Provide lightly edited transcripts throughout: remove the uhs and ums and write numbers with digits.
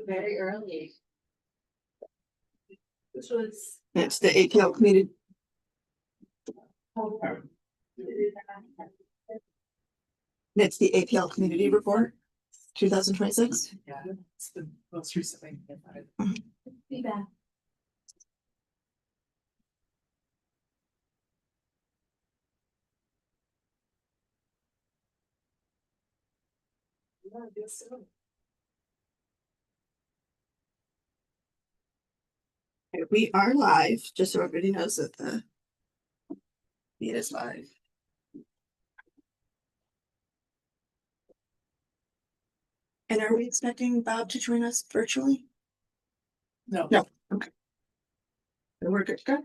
Very early. This was. That's the APL community. That's the APL community report, 2026. Yeah, it's the most recent thing. Be back. Yeah, I guess so. We are live, just so everybody knows that the feed is live. And are we expecting Bob to join us virtually? No. No. Okay. So we're good to go.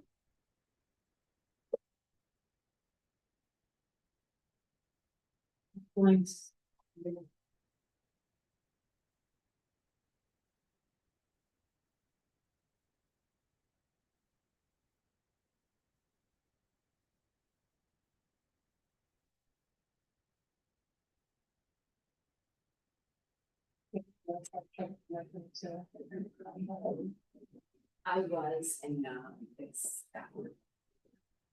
Points. I was, and it's that word.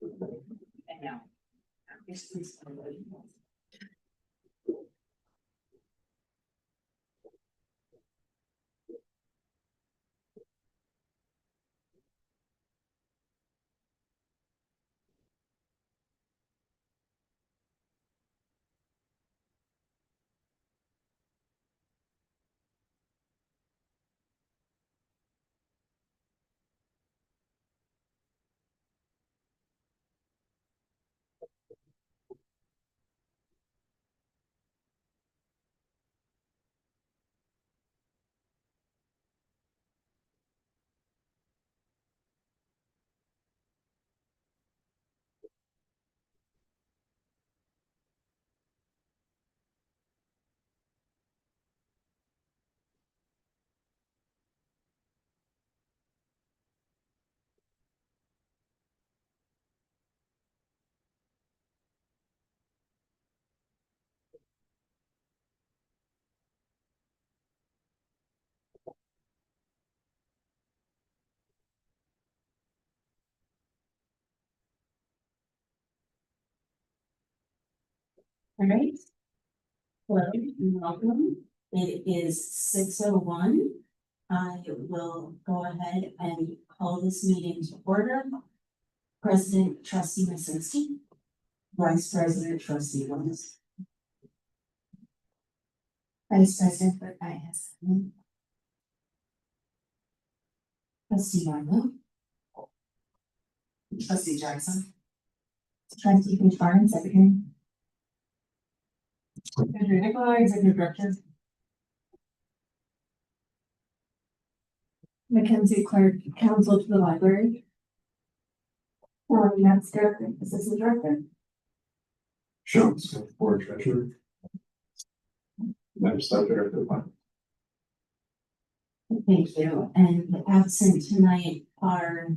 And now. All right. Hello and welcome. It is 6:01. I will go ahead and call this meeting to order. President Trustee Masinski. Vice President Trustee Williams. Vice President Burkayes. Trustee Marlowe. Trustee Jackson. Trustee Barnes, Secretary. Andrew Nicolai, Executive Director. Mackenzie Clark, counsel to the library. Metzger, assistant director. Jones, board treasurer. Member Sub Director. Thank you. And absent tonight are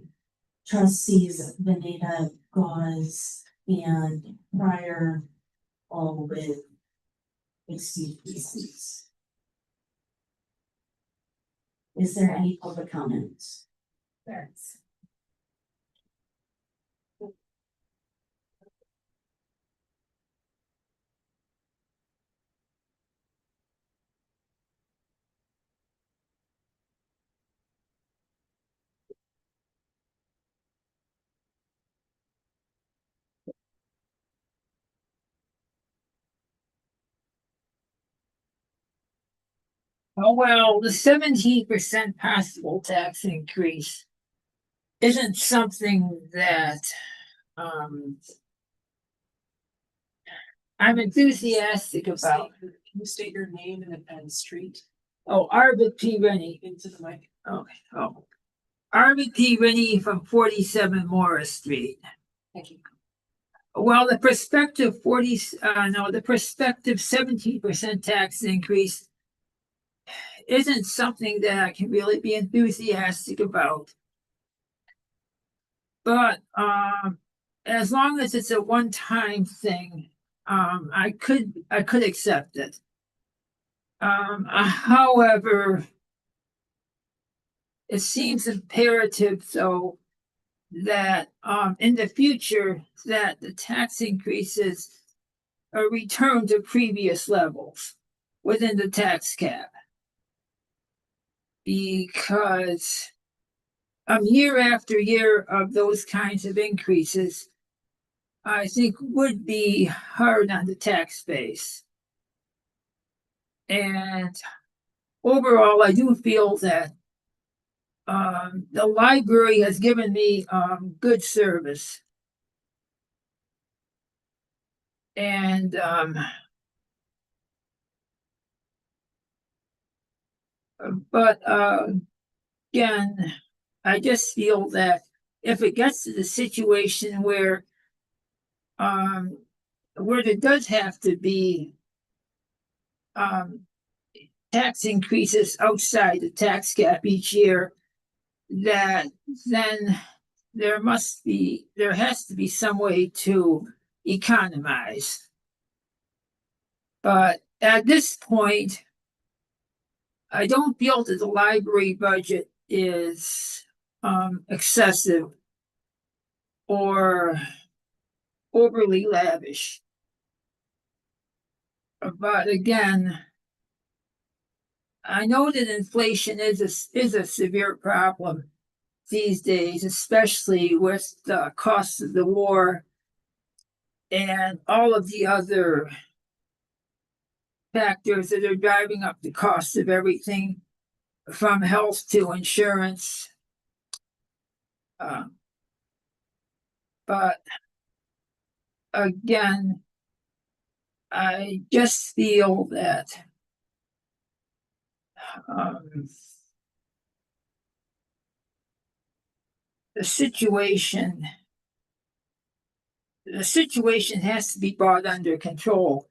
trustees Vanita Gauze and Pryor, all with excused reasons. Is there any public comments? Thanks. Oh, well, the 17% possible tax increase isn't something that I'm enthusiastic about. Can you state your name and street Oh, Arvid P. Rennie. into the mic? Okay. Oh, Arvid P. Rennie from 47 Morris Street. Thank you. Well, the prospective 17% tax increase isn't something that I can really be enthusiastic about. But as long as it's a one-time thing, I could accept it. However, it seems imperative though that in the future that the tax increases return to previous levels within the tax cap. Because year after year of those kinds of increases, I think would be hard on the tax base. And overall, I do feel that the library has given me good service. And but again, I just feel that if it gets to the situation where there does have to be tax increases outside the tax cap each year, that then there has to be some way to economize. But at this point, I don't feel that the library budget is excessive or overly lavish. But again, I know that inflation is a severe problem these days, especially with the cost of the war and all of the other factors that are driving up the cost of everything from health to insurance. But again, I just feel that the situation has to be brought under control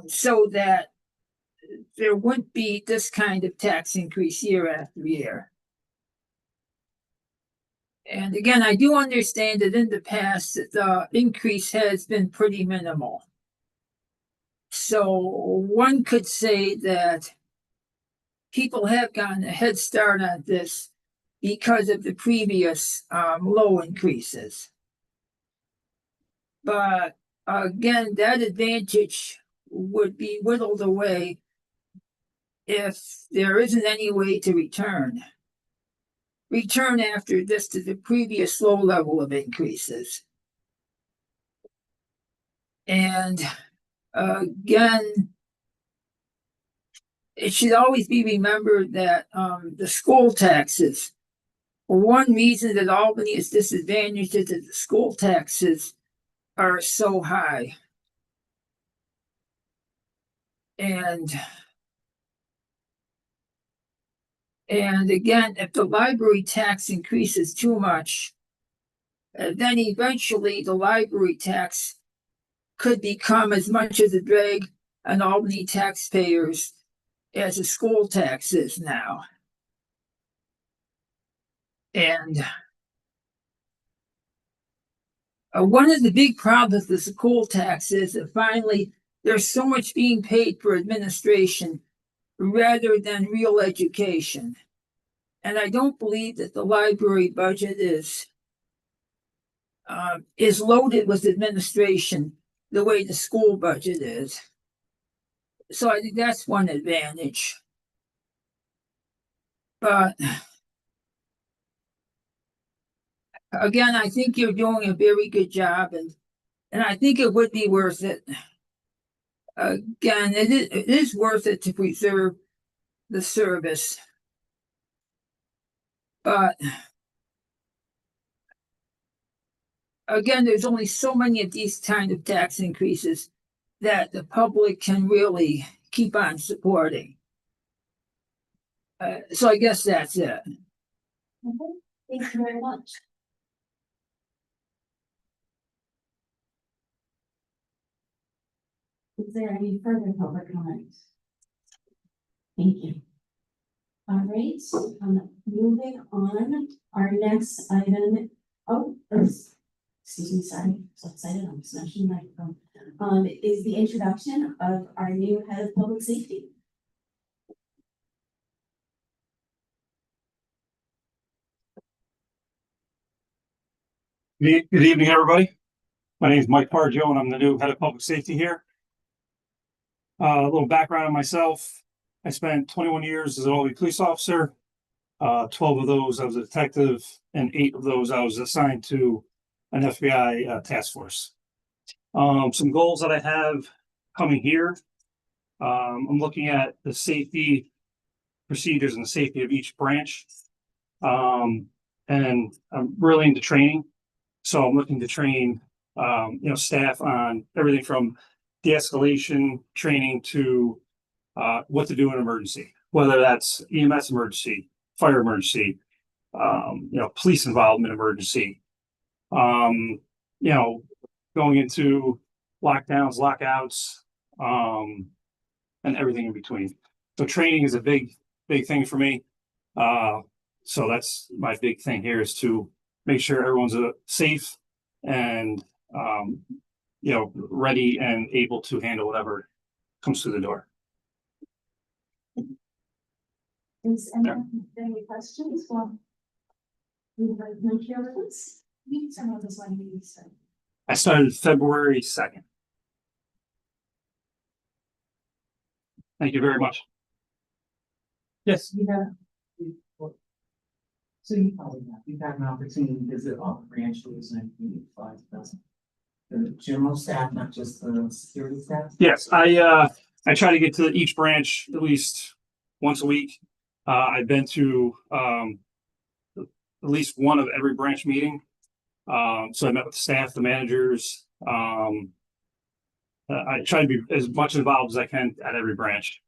so that there wouldn't be this kind of tax increase year after year. And again, I do understand that in the past that the increase has been pretty minimal. So one could say that people have gotten a head start on this because of the previous low increases. But again, that advantage would be whittled away if there isn't any way to return after this to the previous low level of increases. And again, it should always be remembered that the school taxes, one reason that Albany is disadvantaged is that the school taxes are so high. And again, if the library tax increases too much, then eventually the library tax could become as much as a drag on Albany taxpayers as the school tax is now. And one of the big problems with the school tax is that finally there's so much being paid for administration rather than real education. And I don't believe that the library budget is loaded with administration the way the school budget is. So I think that's one advantage. But again, I think you're doing a very good job, and I think it would be worth it. Again, it is worth it to preserve the service. But again, there's only so many of these kind of tax increases that the public can really keep on supporting. So I guess that's it. Okay, thank you very much. Is there any further public comments? Thank you. All right, moving on, our next item Oh, excuse me, sorry, so excited, I'm smashing the microphone. Is the introduction of our new head of public safety. Good evening, everybody. My name is Mike Pargio, and I'm the new head of public safety here. A little background on myself. I spent 21 years as an Albany police officer. 12 of those I was a detective, and 8 of those I was assigned to an FBI task force. Some goals that I have coming here. I'm looking at the safety procedures and the safety of each branch. And I'm really into training. So I'm looking to train, staff on everything from de-escalation training to what to do in an emergency, whether that's EMS emergency, fire emergency, police involvement emergency, going into lockdowns, lockouts, and everything in between. So training is a big thing for me. So that's my big thing here, is to make sure everyone's safe and ready and able to handle whatever comes through the door. Is anyone have any questions? Well, we have no here with us. We some of this one you said. I started February 2nd. Thank you very much. Yes. So you probably have, you've had an opportunity to visit all the branches and meet the general staff, not just the security staff? Yes, I try to get to each branch at least once a week. I've been to at least one of every branch meeting. So I met with the staff, the managers. I try to be as much involved as I can at every branch.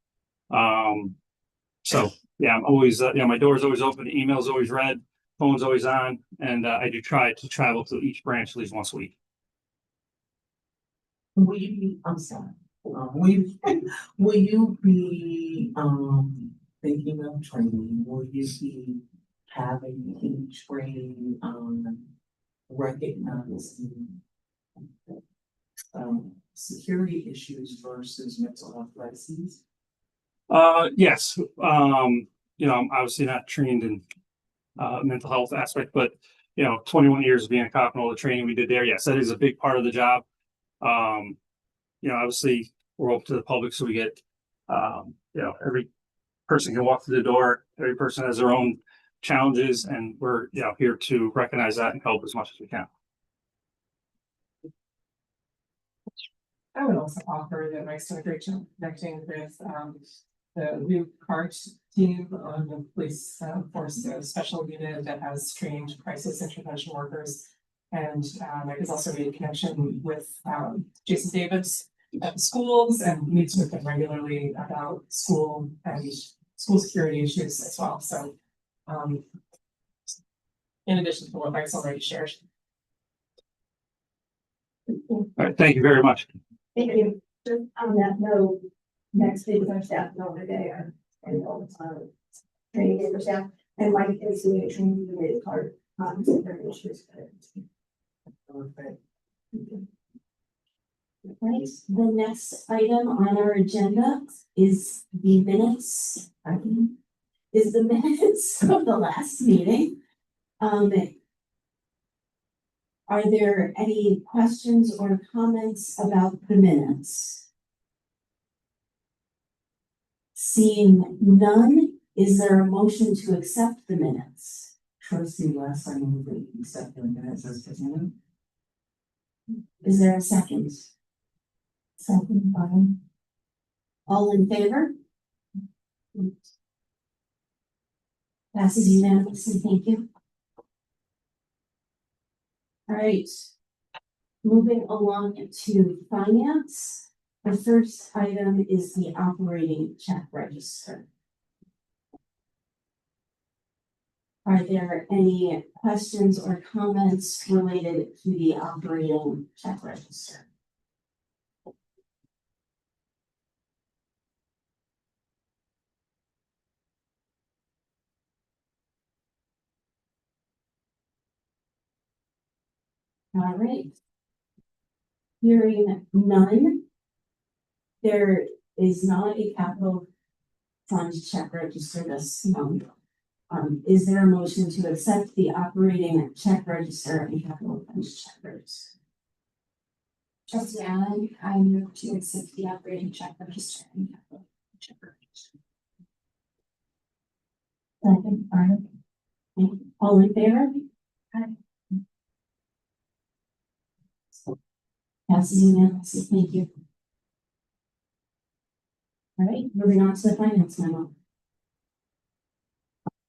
So yeah, I'm always, my door's always open, email's always read, phone's always on, and I do try to travel to each branch at least once a week. Will you be, I'm sorry, will you be, thinking of training? Will you be having any training on recognizing security issues versus mental health crises? Yes. I'm obviously not trained in mental health aspect, but 21 years of being a cop and all the training we did there, yes, that is a big part of the job. Obviously we're open to the public, so we get every person can walk through the door, every person has their own challenges, and we're here to recognize that and help as much as we can. I would also offer that Mike's done a great job connecting with the new CART team on the police force, a special unit that has trained crisis intervention workers. And Mike has also made a connection with Jason Davis at the schools and meets with them regularly about school and school security issues as well. So in addition to what Mike's already shared. All right, thank you very much. Thank you. Just on that note, next week is our staff development day and all the time training day for staff. And Mike is doing a training related part on different issues. Right, the next item on our agenda is the minutes. Is the minutes of the last meeting. Are there any questions or comments about the minutes? Seeing none, is there a motion to accept the minutes? Trustee West, I move that you accept the minutes as presented. Is there a second? Second, fine. All in favor? Passes unanimously, thank you. All right. Moving along to finance. The first item is the operating check register. Are there any questions or comments related to the operating check register? All right. Hearing none. There is not a capital fund check register this month. Is there a motion to accept the operating check register and capital fund check register? Trustee Allen, I move to accept the operating check register and capital check register. Second, Barb. All in favor? Passes unanimously, thank you. All right, moving on to the finance memo.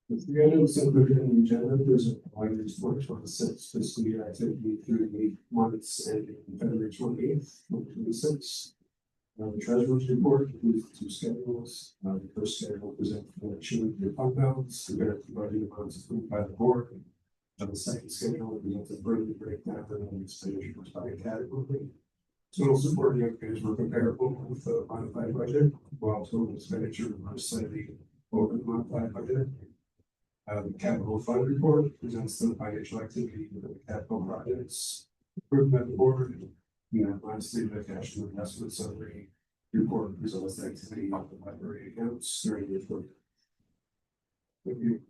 The items included in the agenda, there's a provider's work for the sixth fiscal year activity through the 8 months ending February 28th, 2026. The treasurer's report includes 2 schedules. The first schedule presents the election of your fund balance, compared to budget amounts approved by the board. The second schedule presents a further breakdown of expenditures by category. Total support figures were comparable with the modified budget, while total expenditure was slightly over the modified budget. The capital fund report presents the financial activity of the capital projects approved by the board. And lastly, the cash and investment summary report presents the activity of the library accounts during the report. Thank you.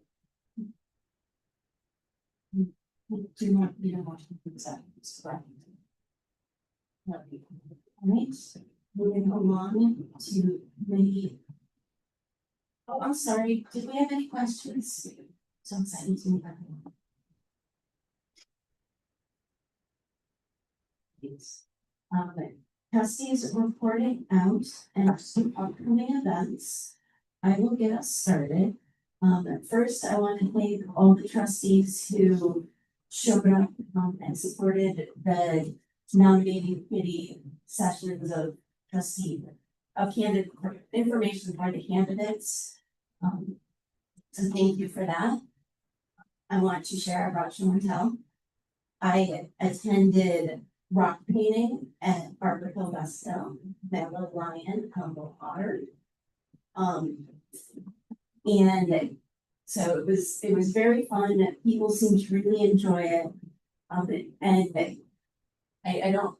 Do you want me to watch the executives, correct? No. All right, moving along to the. Oh, I'm sorry, did we have any questions? So excited to move on. Yes. Trustees reporting out and some upcoming events. I will get us started. First, I want to thank all the trustees who showed up and supported the nominating committee sessions of trustee of candidate information for the candidates. So thank you for that. I want to share about show and tell. I attended rock painting at Arbor Hill Vestal, Mellow Lion, Humble Otter. And so it was very fun. People seemed to really enjoy it. And I don't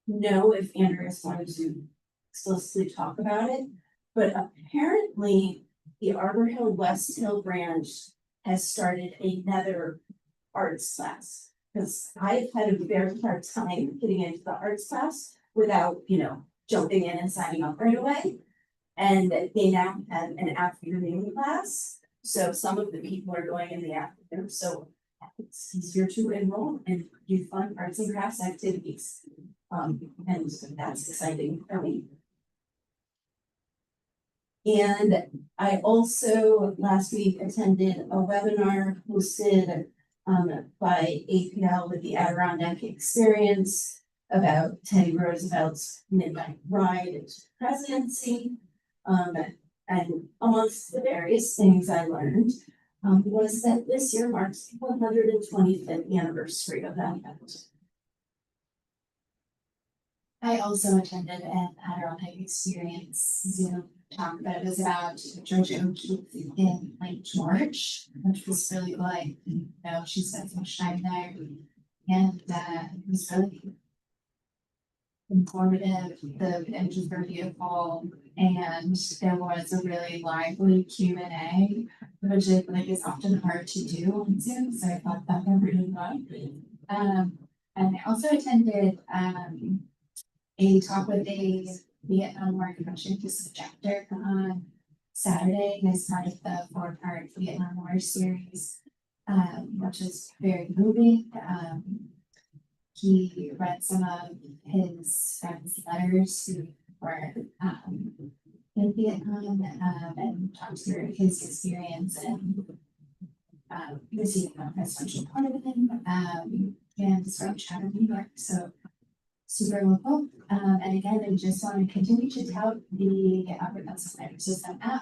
know if Andreas wanted to explicitly talk about it, but apparently the Arbor Hill West Hill branch has started another arts class. Because I've had a very hard time getting into the arts class without, jumping in and signing up right away. And they now have an afternoon class. So some of the people are going in the afternoon. So it's easier to enroll and do fun arts and crafts activities. And that's exciting for me. And I also last week attended a webinar hosted by APL with the Adirondack Experience about Teddy Roosevelt's Midnight Ride into presidency. And amongst the various things I learned was that this year marks the 125th anniversary of that event. I also attended an Adirondack Experience Zoom talk that was about Georgia O'Keeffe in Lake George, which was really like, she spent so much time there, and it was really informative. The images were beautiful, and there was a really lively Q&A, which I feel like is often hard to do on Zoom, so I thought that went really well. And I also attended a talk with a Vietnam War convention projector on Saturday as part of the 4-part Vietnam War series, which is very moving. He read some of his friends' letters who were in Vietnam and talked through his experience and receiving a presidential pardon and is from Chatham, New York. So super local. And again, I just want to continue to tout the Upper Pennsylvania System app.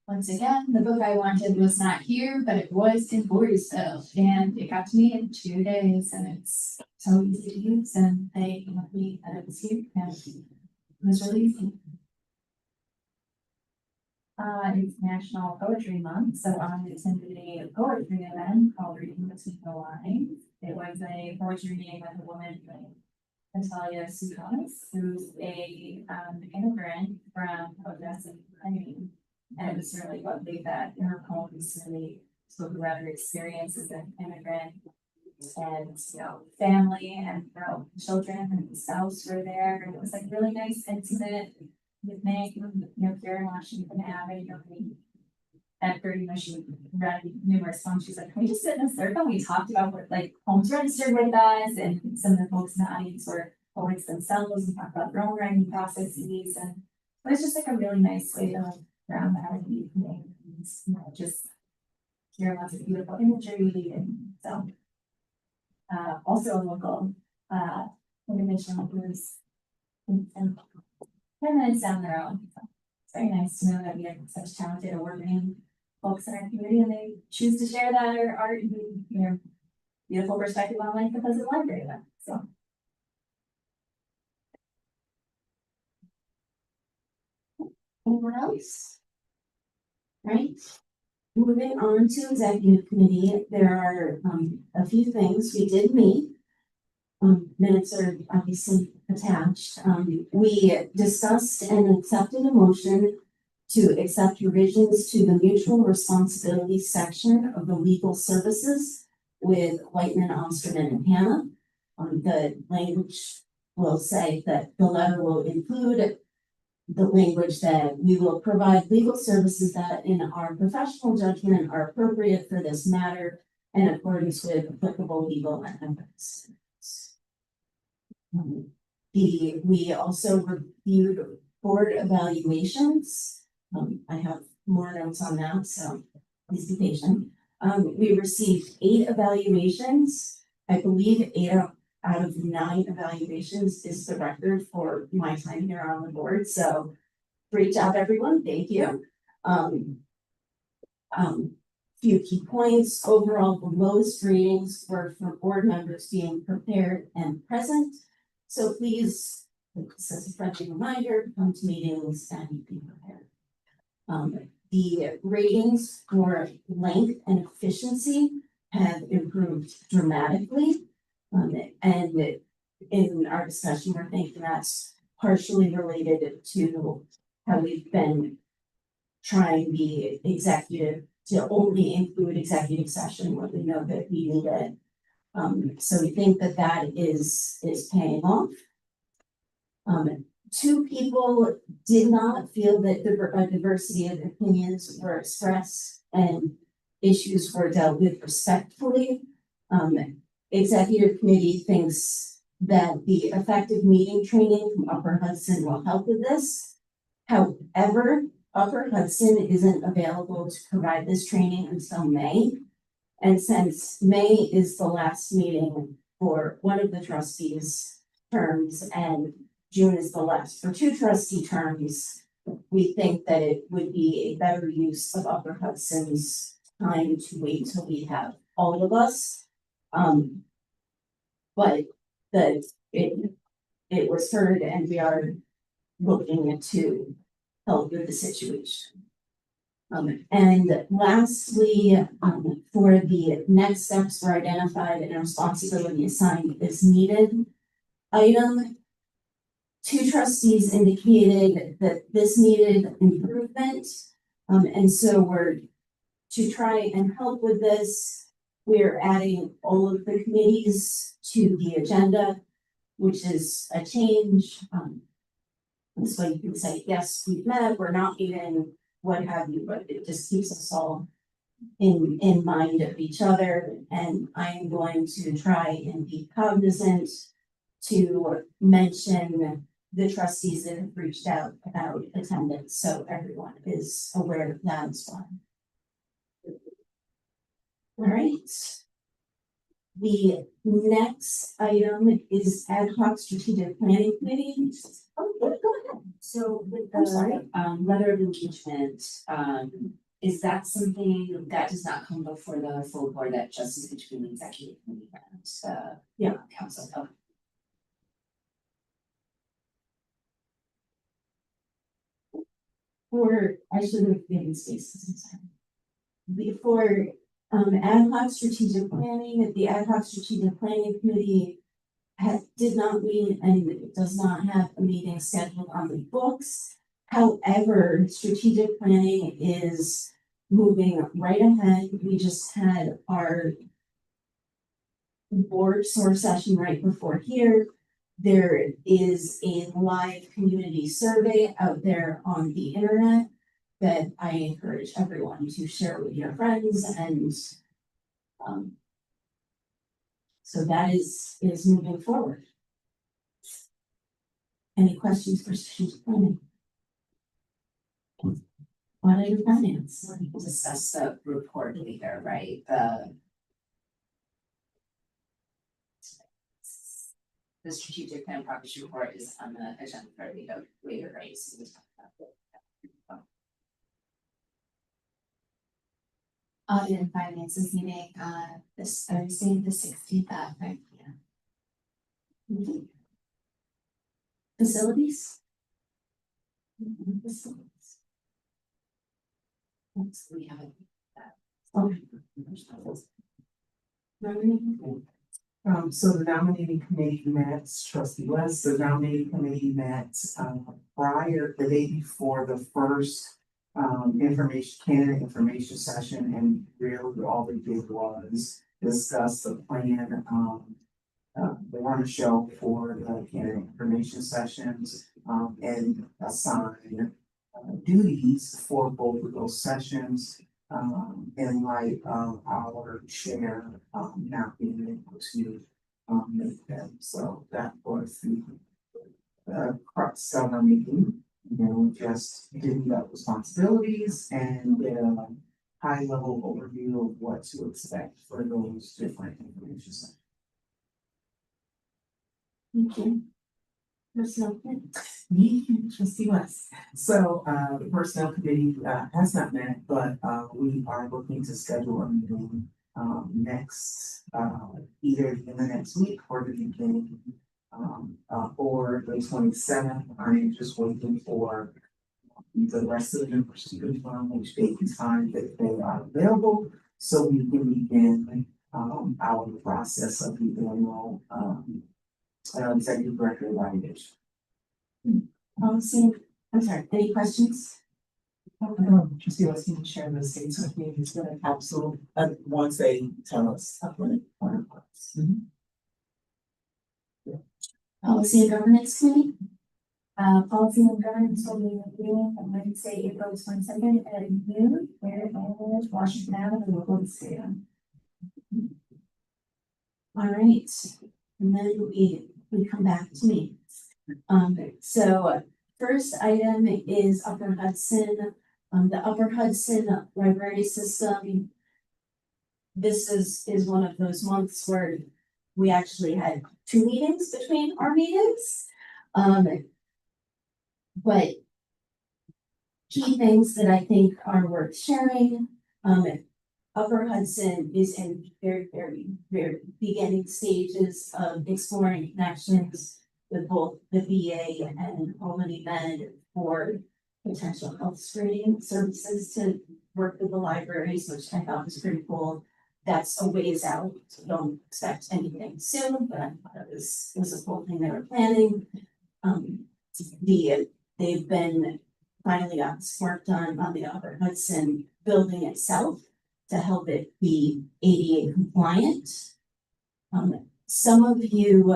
Once again, the book I wanted was not here, but it was in Boyersville, and it got to me in 2 days, and it's so easy to use, and they let me that it was here, and it was really easy. It's National Poetry Month, so I attended a poetry event called Reading Between the Lines. It was a poetry reading with a woman named Natalia Sudanis, who's a immigrant from Odessa, Ukraine. And it was really lovely that her poems really spoke about her experience as an immigrant and, you know, family and, you know, children and spouse were there. And it was like really nice, intimate with Meg, you know, Karen Washington Abbott, you know, after, you know, she read numerous poems, she's like, can we just sit in a circle? We talked about what like poems registered with us, and some of the folks in the audience were poets themselves and talked about their own writing processes. And it was just like a really nice way to ground out the evening and, you know, just hear lots of beautiful imagery. And so also a local individual who was in 10 minutes down the road. So it's very nice to know that we have such talented, award-winning folks in our community, and they choose to share that art and, you know, beautiful perspective on life because of library event. So. Anyone else? Right, moving on to executive committee, there are a few things we did meet. Minutes are obviously attached. We discussed and accepted a motion to accept revisions to the mutual responsibility section of the legal services with Whiteman, Osterman, and Hannah. The language will say that the letter will include the language that we will provide legal services that in our professional judgment are appropriate for this matter in accordance with applicable legal and ethics. We also reviewed board evaluations. I have more notes on that, so please be patient. We received 8 evaluations. I believe 8 out of 9 evaluations is the record for my time here on the board. So great job, everyone. Thank you. Few key points. Overall, the lowest ratings were for board members being prepared and present. So please, this is a friendly reminder, come to meetings and be prepared. The ratings for length and efficiency have improved dramatically. And in our discussion, we're thinking that's partially related to how we've been trying the executive to only include executive session when we know that we need it. So we think that that is paying off. 2 people did not feel that a diversity of opinions were expressed and issues were dealt with respectfully. Executive committee thinks that the effective meeting training from Upper Hudson will help with this. However, Upper Hudson isn't available to provide this training until May. And since May is the last meeting for one of the trustees' terms and June is the last for 2 trustee terms, we think that it would be a better use of Upper Hudson's time to wait till we have all of us. But it was heard and we are looking to help with the situation. And lastly, for the next steps were identified and responsibility assigned as needed. Item 2 trustees indicated that this needed improvement. And so we're to try and help with this. We're adding all of the committees to the agenda, which is a change. This way you can say, yes, we've met, we're not even, what have you, but it just keeps us all in mind of each other. And I'm going to try and be cognizant to mention the trustees that have reached out about attendance, so everyone is aware of that as well. All right. The next item is ad hoc strategic planning committee. Oh, go ahead. So with I'm sorry. the letter of engagement, is that something that does not come before the full board that just is between the executive committee and Yeah. council? Okay. I should have given spaces, I'm sorry. Before, ad hoc strategic planning, the ad hoc strategic planning committee did not meet and does not have a meeting scheduled on the books. However, strategic planning is moving right ahead. We just had our board source session right before here. There is a live community survey out there on the internet that I encourage everyone to share with your friends and so that is moving forward. Any questions for strategic planning? Audit and finance. Discuss the report later, right? The strategic plan progress report is on the agenda for later, right? So we'll talk about it. Audit and finance is meeting, this Thursday, the 16th at 5 p.m. Facilities? We haven't. Okay. So the nominating committee met, trustee West, the nominating committee met, the day before the first candidate information session, and really all they did was discuss the plan, they run a show for the candidate information sessions, and assign duties for both of those sessions. In light of our chair, not being able to, make them, so that was the crux of our meeting. And then we just divvied up responsibilities and did a high level overview of what to expect for those different information sessions. Okay. Personnel plan. Me, trustee West. So, the personnel committee, has not met, but, we are looking to schedule a meeting, next, either in the next week or the beginning, or the 27th. I'm just waiting for the rest of the members to confirm which date and time that they are available, so we can begin, our process of the annual, executive director evaluation. Policy, I'm sorry, any questions? Trustee West, can you share those dates with me? It's gonna absolutely, once they tell us. Policy and governance committee? Policy and governance will be reviewing on Wednesday, April 22nd at noon, here in Washington Avenue, local stadium. All right, and then we come back to me. So first item is Upper Hudson, the Upper Hudson library system. This is one of those months where we actually had 2 meetings between our meetings. But key things that I think are worth sharing, Upper Hudson is in very beginning stages of exploring connections with both the VA and Albany Med for potential health screening services to work with the libraries, which I thought was pretty cool. That's a ways out, so don't expect anything soon, but I thought it was a cool thing they were planning. They've been finally got this work done on the Upper Hudson building itself to help it be ADA compliant. Some of you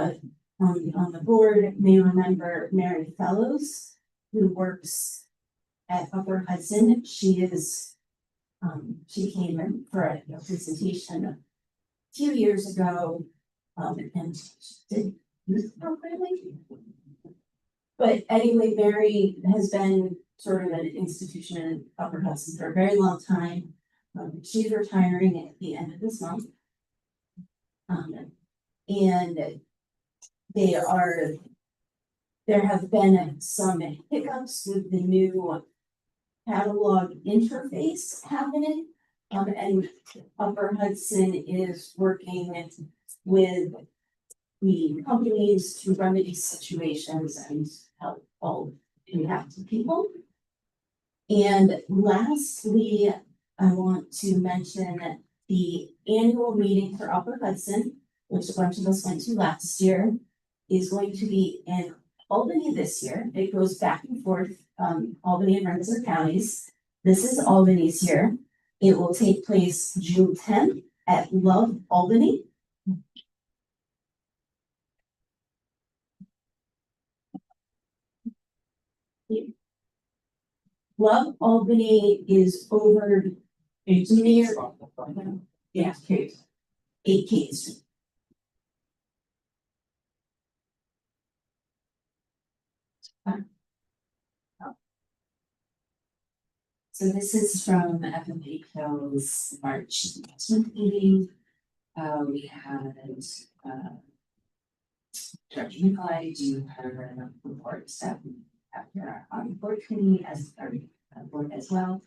on the board may remember Mary Fellows, who works at Upper Hudson. She came in for a presentation a few years ago, and did use appropriately. But anyway, Mary has been sort of an institution in Upper Hudson for a very long time. She's retiring at the end of this month. And there have been some hiccups with the new catalog interface happening. And Upper Hudson is working with the companies to remedy situations and help all impacted people. And lastly, I want to mention the annual meeting for Upper Hudson, which a bunch of us went to last year, is going to be in Albany this year. It goes back and forth, Albany and Rensselaer counties. This is Albany's year. It will take place June 10th at Love Albany. Love Albany is over near, yeah, Kate. 8 King Street. So this is from FMAPL's March investment meeting. We had, Director Nicolai do her report step after our board committee as our board as well.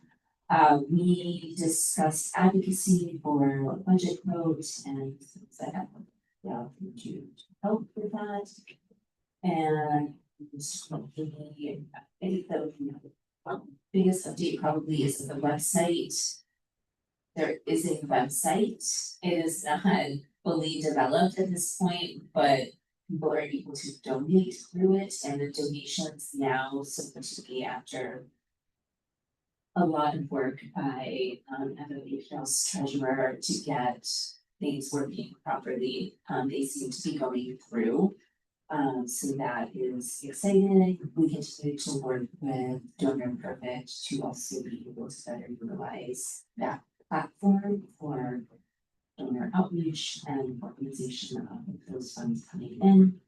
We discussed advocacy for budget vote and things that have to help with that. And I think the biggest update probably is the website. There is a website. It is not fully developed at this point, but people are able to donate through it, and the donations now supposed to be after a lot of work by FMAPL's treasurer to get things working properly. They seem to be going through. So that is exciting. We continue to work with Donor Perfect to also be able to better utilize that platform for donor outreach and organization of those funds coming in.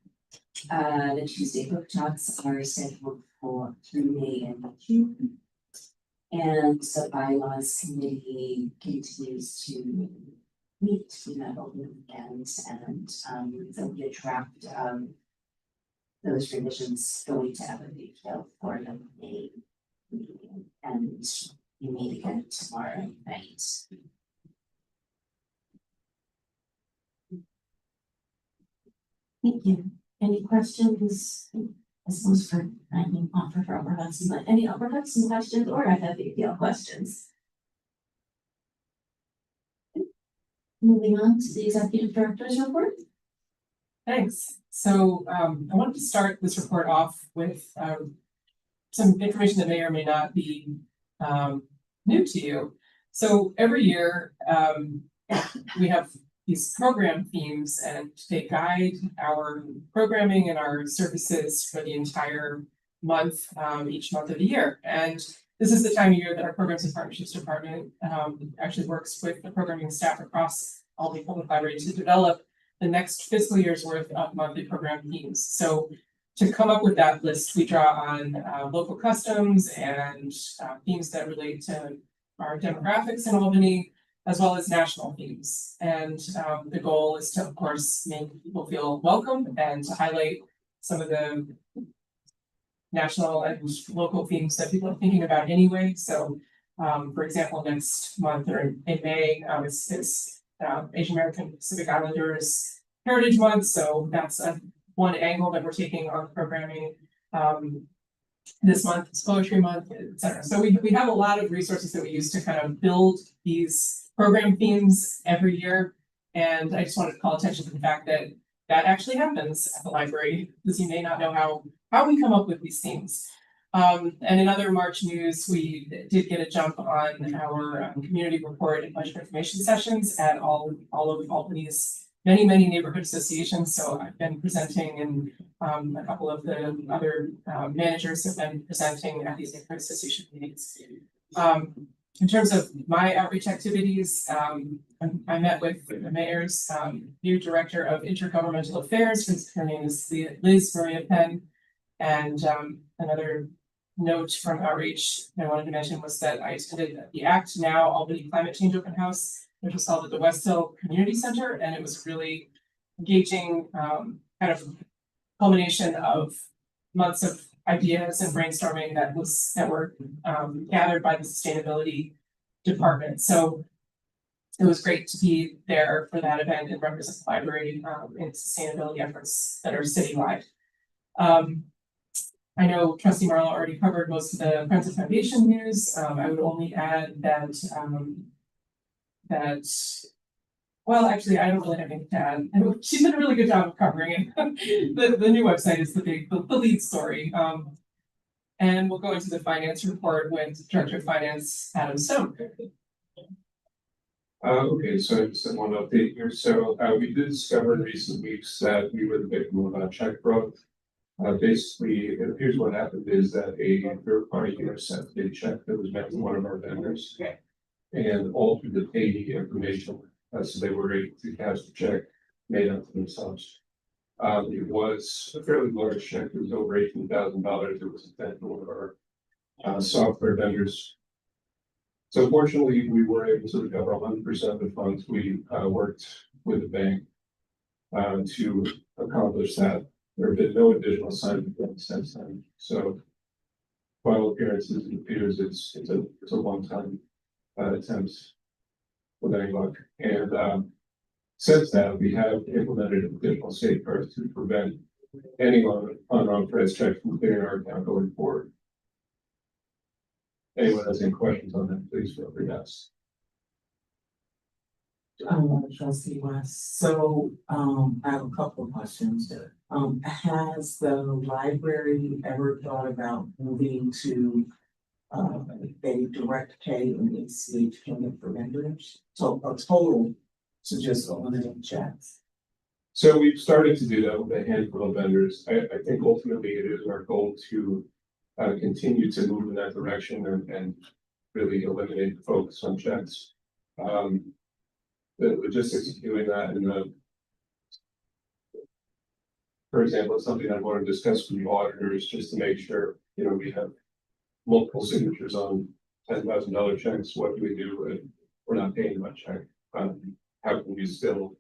The Tuesday book talks are scheduled for through May and June. And the bylaws committee continues to meet. We met over the weekend, and there'll be a draft of those revisions going to FMAPL for the May meeting, and we meet again tomorrow night. Thank you. Any questions? I suppose for, I mean, offer for Upper Hudson, but any Upper Hudson questions or FMAPL questions? Moving on to the executive director's report. Thanks. So I wanted to start this report off with some information that may or may not be new to you. So every year we have these program themes, and they guide our programming and our services for the entire month, each month of the year. And this is the time of year that our Programs and Partnerships Department actually works with the programming staff across Albany Public Library to develop the next fiscal year's worth of monthly program themes. So to come up with that list, we draw on local customs and themes that relate to our demographics in Albany, as well as national themes. And the goal is to, of course, make people feel welcome and to highlight some of the national and local themes that people are thinking about anyway. So, for example, next month or in May, it's Asian American Pacific Islanders Heritage Month. So that's one angle that we're taking on programming. This month is Poetry Month, etc. So we have a lot of resources that we use to kind of build these program themes every year. And I just wanted to call attention to the fact that that actually happens at the library, because you may not know how we come up with these themes. And in other March news, we did get a jump on our community report and budget information sessions at all of Albany's many neighborhood associations. So I've been presenting, and a couple of the other managers have been presenting at these neighborhood association meetings. In terms of my outreach activities, I met with the mayor's new director of intergovernmental affairs. Her name is Liz Maria Penn. And another note from outreach I wanted to mention was that I attended the ACT Now Albany Climate Change Open House, which was held at the West Hill Community Center, and it was really engaging kind of culmination of months of ideas and brainstorming that were gathered by the sustainability department. So it was great to be there for that event and represent the library in sustainability efforts that are citywide. I know trustee Marlowe already covered most of the Friends of Foundation news. I would only add that, well, actually, I don't really have anything to add. She did a really good job of covering it. The new website is the lead story. And we'll go into the finance report with Director of Finance, Adam Stone. Okay, so I just have one update here. So, we did discover in recent weeks that we were the victim of a check fraud. Basically, it appears what happened is that a third party intercepted a check that was meant to one of our vendors and altered the payee information, so they were able to cash the check made out to themselves. It was a fairly large check. It was over $18,000. It was sent to one of our software vendors. So fortunately, we were able to recover 100% of the funds. We worked with the bank to accomplish that. There have been no additional signs of debt since then. So, final appearances, it appears it's a one-time attempt with any luck. And since that, we have implemented additional safeguards to prevent any unauthorized checks from clearing our account going forward. Anyone has any questions on that, please feel free to ask. Trustee West, so, I have a couple of questions. Has the library ever thought about moving to a direct pay and ACH payment for vendors? So a total to just eliminate checks? So we've started to do that with a handful of vendors. I think ultimately it is our goal to continue to move in that direction and really eliminate the focus on checks. The logistics of doing that and for example, it's something I want to discuss with the auditors just to make sure, we have multiple signatures on $10,000 checks. What do we do if we're not paying that check? How can we still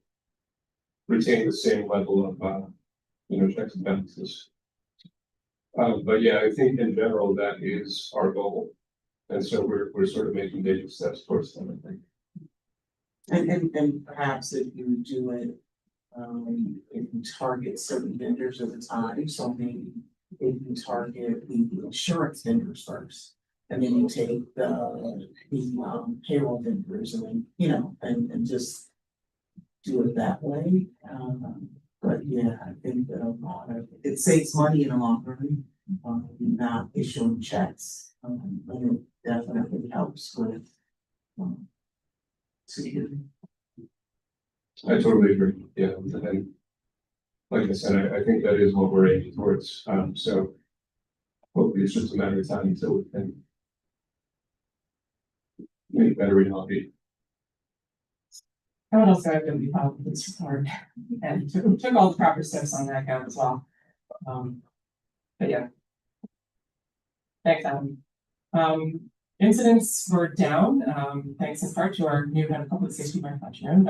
retain the same level of, checks and balances? But yeah, I think in general, that is our goal. And so we're sort of making baby steps towards that, I think. And perhaps if you do it, if you target certain vendors at a time, so maybe if you target the insurance vendors first, and then you take the payroll vendors and then, and just do it that way. But yeah, I think that it saves money in the long run, not issuing checks. And it definitely helps with security. I totally agree. Yeah, and like I said, I think that is what we're aiming towards. So hopefully it's just a matter of time until we can make better reality. I would also have to be filed with this report and took all the proper steps on that account as well. But yeah. Thanks, Adam. Incidents were down, thanks in part to our new head of public safety, Mark Butcher.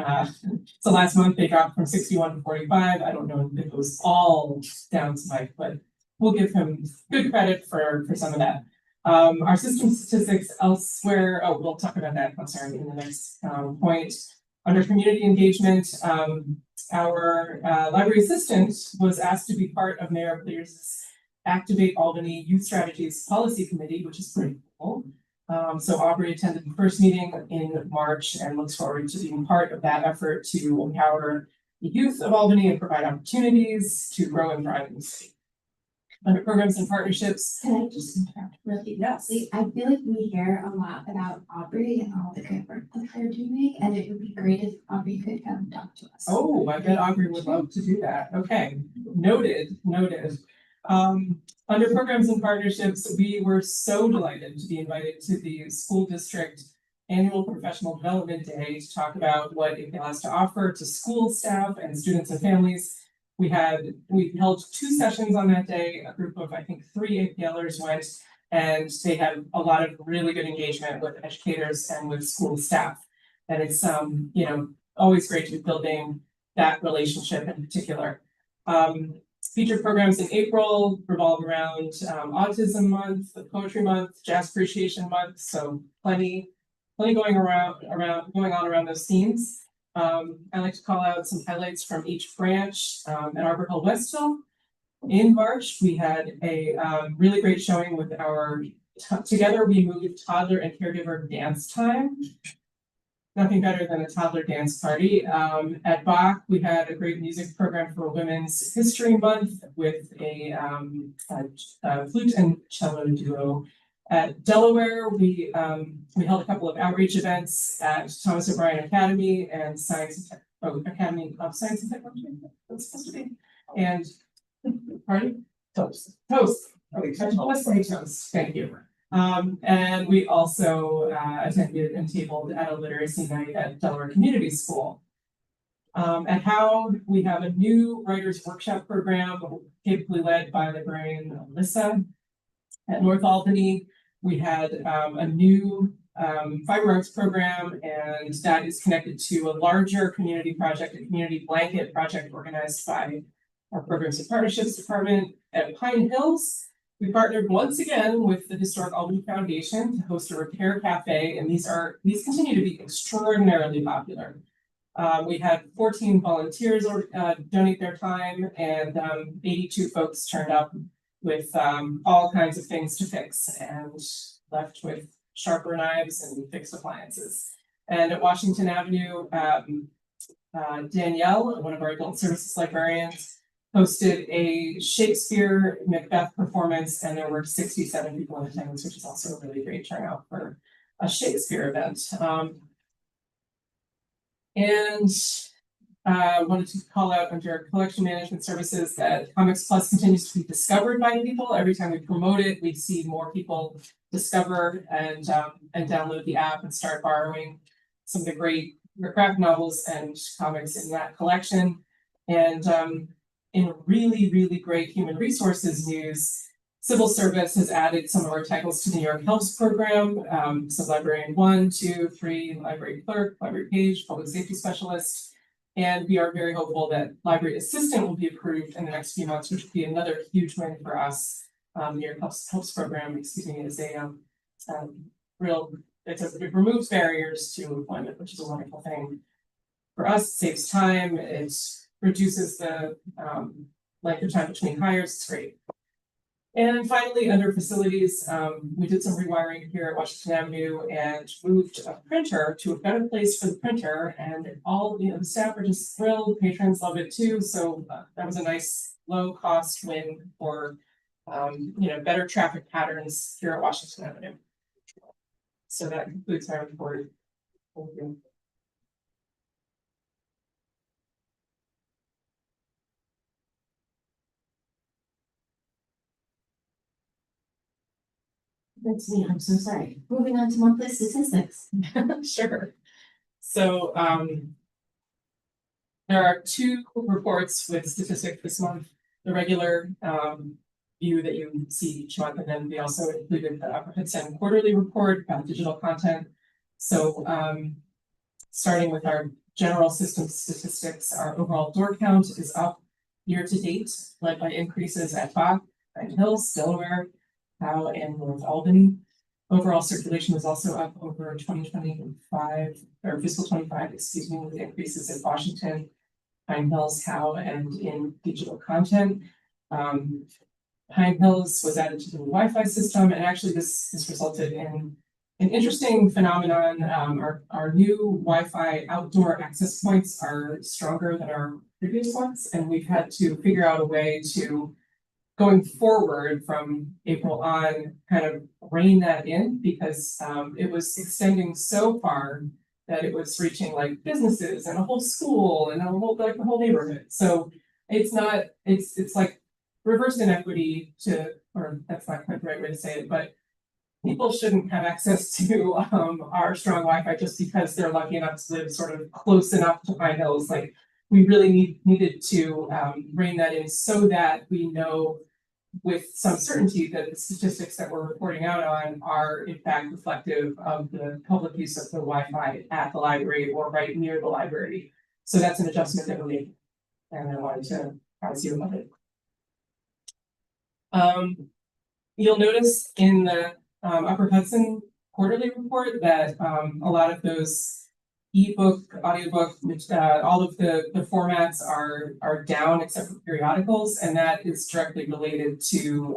So last month they dropped from 61 to 45. I don't know if it was all down to Mike, but we'll give him good credit for some of that. Our system statistics elsewhere, we'll talk about that, I'm sorry, in the next point. Under community engagement, our library assistant was asked to be part of Mayor Clears's Activate Albany Youth Strategies Policy Committee, which is pretty cool. So Aubrey attended the first meeting in March and looks forward to being part of that effort to empower the youth of Albany and provide opportunities to grow and thrive in the city. Under programs and partnerships. Can I just interrupt really Yes. quickly? I feel like we hear a lot about Aubrey and all the good work that they're doing, and it would be great if Aubrey could come talk to us. Oh, I bet Aubrey would love to do that. Okay, noted. Under programs and partnerships, we were so delighted to be invited to the school district annual professional development day to talk about what APL has to offer to school staff and students and families. We held 2 sessions on that day. A group of, I think, 3 APLers went, and they had a lot of really good engagement with educators and with school staff. And it's, always great to be building that relationship in particular. Featured programs in April revolve around Autism Month, the Poetry Month, Jazz Appreciation Month. So plenty going on around those themes. I like to call out some highlights from each branch. At Arbor Hill Westville, In March, we had a really great showing with our Together We Moved toddler and caregiver dance time. Nothing better than a toddler dance party. At Bach, we had a great music program for Women's History Month with a flute and cello duo. At Delaware, we held a couple of outreach events at Thomas O'Brien Academy and Academy of Science and Technology. That's supposed to be. And pardon? Toast. Okay, let's say toast. Thank you. And we also attended and tabled at a literacy night at Delaware Community School. At Howe, we have a new writers workshop program capably led by librarian Alyssa. At North Albany, we had a new fiber arts program, and that is connected to a larger community project, a community blanket project organized by our Programs and Partnerships Department. At Pine Hills, we partnered once again with the Historic Albany Foundation to host a repair cafe, and these continue to be extraordinarily popular. We had 14 volunteers donate their time, and 82 folks turned up with all kinds of things to fix and left with sharper knives and fixed appliances. And at Washington Avenue, Danielle, one of our adult services librarians, hosted a Shakespeare Macbeth performance, and there were 67 people in attendance, which is also a really great turnout for a Shakespeare event. Wanted to call out under collection management services that Comics Plus continues to be discovered by people. Every time we promote it, we see more people discover and download the app and start borrowing some of the great graphic novels and comics in that collection. And in really great human resources news, Civil Service has added some of our titles to the New York Helps program. So librarian 1, 2, 3, library clerk, library page, public safety specialist. And we are very hopeful that library assistant will be approved in the next few months, which would be another huge win for us. New York Helps program, excuse me, is a it removes barriers to employment, which is a wonderful thing. For us, it saves time, it reduces the length of time between hires. It's great. And finally, under facilities, we did some rewiring here at Washington Avenue and moved a printer to a better place for the printer. And all the staff are just thrilled. Patrons love it too. So that was a nice low cost win for better traffic patterns here at Washington Avenue. So that concludes my report. Thank you. That's me, I'm so sorry. Moving on to monthly statistics. Sure. So there are 2 reports with statistics this month. The regular view that you see each month, and then we also included the Upper Hudson quarterly report about digital content. So starting with our general system statistics, our overall door count is up year to date, led by increases at Bach, Pine Hills, Delaware, Howe, and North Albany. Overall circulation was also up over 2025 or fiscal 25, excuse me, with increases in Washington, Pine Hills, Howe, and in digital content. Pine Hills was added to the Wi-Fi system, and actually this resulted in an interesting phenomenon. Our new Wi-Fi outdoor access points are stronger than our previous ones, and we've had to figure out a way to, going forward from April on, kind of rein that in, because it was extending so far that it was reaching like businesses and a whole school and the whole neighborhood. So it's like reverse inequity or that's not quite the right way to say it, but people shouldn't have access to our strong Wi-Fi just because they're lucky enough to live sort of close enough to Pine Hills. Like we really needed to rein that in so that we know with some certainty that the statistics that we're reporting out on are in fact reflective of the public use of the Wi-Fi at the library or right near the library. So that's an adjustment that we're making, and I wanted to ask you about it. You'll notice in the Upper Hudson quarterly report that a lot of those ebook, audiobook, all of the formats are down except for periodicals, and that is directly related to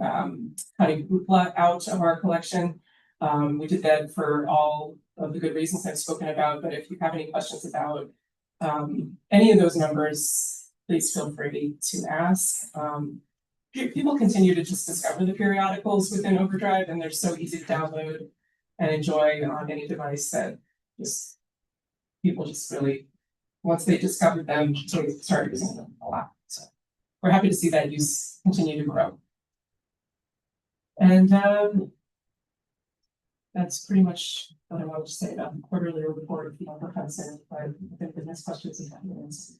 cutting hoopla out of our collection. We did that for all of the good reasons I've spoken about, but if you have any questions about any of those numbers, please feel free to ask. People continue to just discover the periodicals within Overdrive, and they're so easy to download and enjoy on any device that just people just really, once they discovered them, they start using them a lot. So we're happy to see that use continue to grow. And that's pretty much what I wanted to say about the quarterly report. If you don't have consent, but I think the next question is about minutes.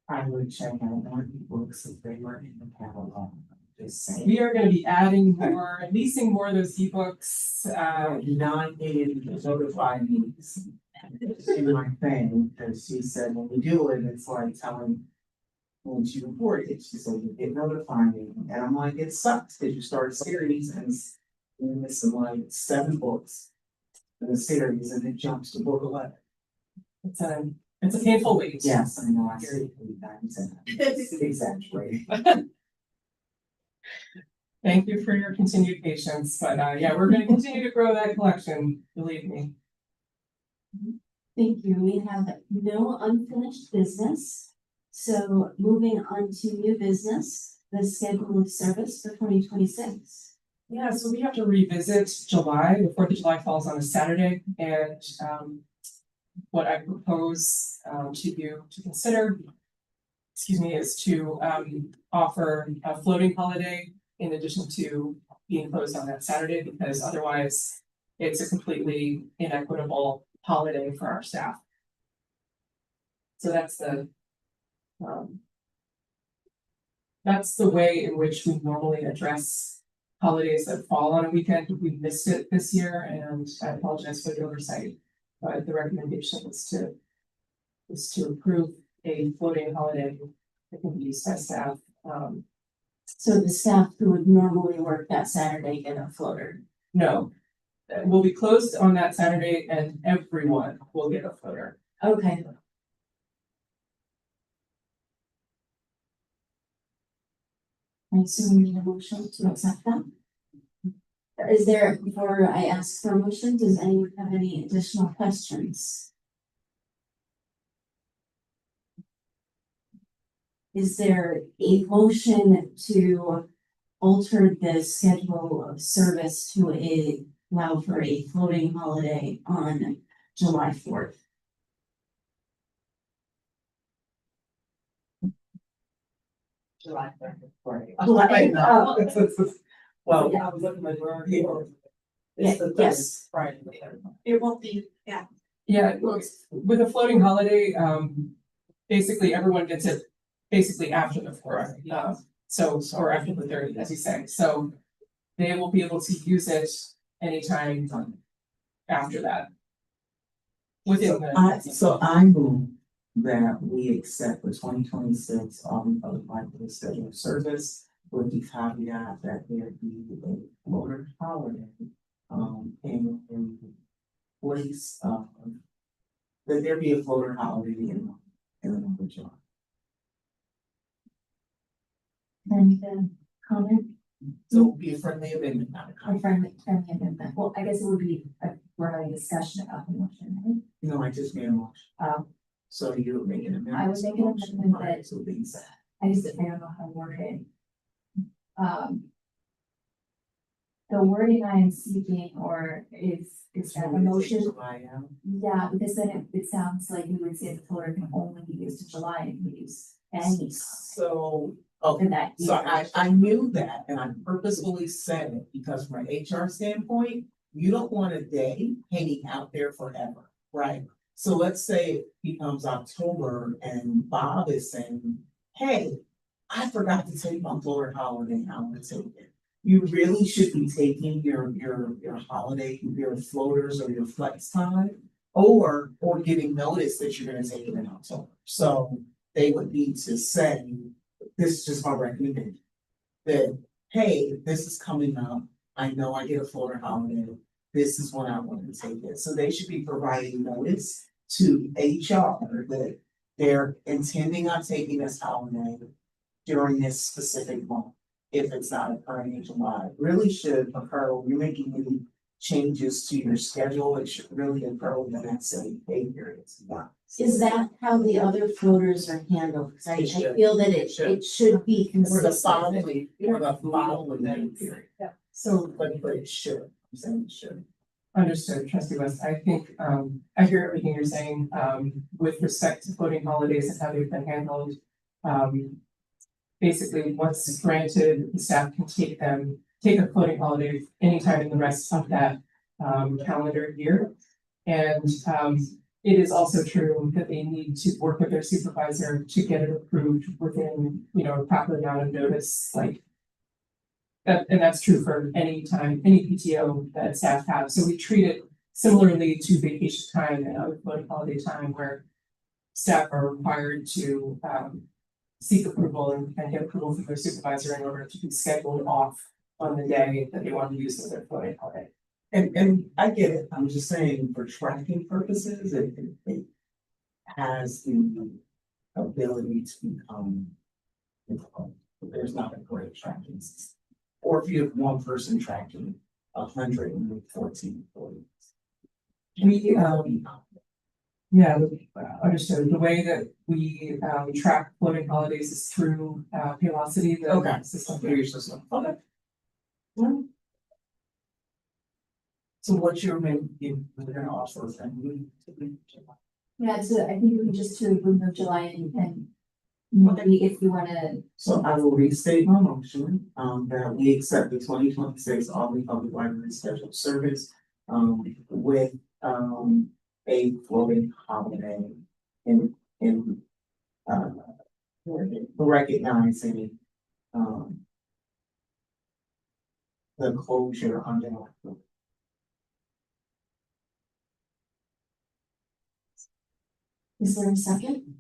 I would check out more books if they were in the catalog, just saying. We are going to be adding more, leasing more of those ebooks. Not needed to notify me. In my thing, because she said when we do it, it's like telling. When she reported it, she said, you get notified me, and I'm like, it sucks, because you start a series and you're missing like 7 books. In a series, and it jumps to book 11. It's a painful wait. Yes, I know, I see it 3 times, and it's exaggerated. Thank you for your continued patience, but yeah, we're going to continue to grow that collection, believe me. Thank you. We have no unfinished business. So moving on to new business, the schedule of service for 2026. Yeah, so we have to revisit July. The 4th of July falls on a Saturday, and what I propose to you to consider, is to offer a floating holiday in addition to being closed on that Saturday, because otherwise it's a completely inequitable holiday for our staff. So that's the way in which we normally address holidays that fall on a weekend. We missed it this year, and I apologize for the oversight. But the recommendation is to approve a floating holiday that can be used by staff. So the staff who would normally work that Saturday get a floater. No, we'll be closed on that Saturday, and everyone will get a floater. Okay. I assume we need a motion to accept that. Is there, before I ask for a motion, does anyone have any additional questions? Is there a motion to alter the schedule of service to allow for a floating holiday on July 4th? July 3rd. Well, Yeah. I was looking at where Yes. Friday. It won't be, yeah. Yeah, with a floating holiday, basically everyone gets it basically after the 4th. Or after the 30th, as you say. So they will be able to use it anytime after that. Within So I move that we accept the 2026 monthly schedule of service with the caveat that there be a floater holiday, in place of, that there be a floater holiday in the month of July. And then comment, So it will be a friendly amendment, not a or comment. friendly amendment, well, I guess it would be we're having a discussion about the motion, right? No, I just made a motion. So you would make an amendment. I would make an amendment that- So these. I don't know how to word it. The wording I am seeking or is that a motion? July out. Yeah, because then it sounds like we would say the floater can only be used in July and be used any So, time okay, in that so year. I knew that and I purposefully said it because from an HR standpoint, you don't want a day hanging out there forever, right? So let's say it becomes October and Bob is saying, hey, I forgot to take my floater holiday, I'm gonna take it. You really should be taking your holiday, your floaters or your flex time, or giving notice that you're gonna take it in October. So they would need to say, this is just my recommendation, that, hey, this is coming up, I know I get a floater holiday, this is when I want to take it. So they should be providing notice to HR that they're intending on taking this holiday during this specific month. If it's not occurring in July, it really should occur when you're making any changes to your schedule. It should really occur within that 7 day period. Is that how the other floaters are handled? Cause I It should. feel that It should. it should be For the consistent. following period. So, But it should, I'm saying it should. understood, trustee West, I think, I hear everything you're saying, with respect to floating holidays and how they've been handled. Basically, once granted, the staff can take a floating holiday anytime in the rest of that, calendar year. And, it is also true that they need to work with their supervisor to get it approved within, a proper amount of notice, like. And that's true for any time, any PTO that staff have, so we treat it similarly to vacation time and other floating holiday time where. Staff are required to seek approval and get approval from their supervisor in order to be scheduled off on the day that they want to use as their floating holiday. And I get it, I'm just saying for tracking purposes, it has the ability to become difficult. There's not a great tracking system. Or if you have one person tracking 114 employees. We, yeah, understood. The way that we track floating holidays is through Paylocity, the Okay. system. Okay. Well. So what's your main, we're gonna offer them? Yeah, so I think we just to remove July and maybe if you wanna, So I will restate my motion, that we accept the 2026 Albany Public Library Scheduled Service, with, a floating holiday in, recognizing, the closure on July 4th. is there a second?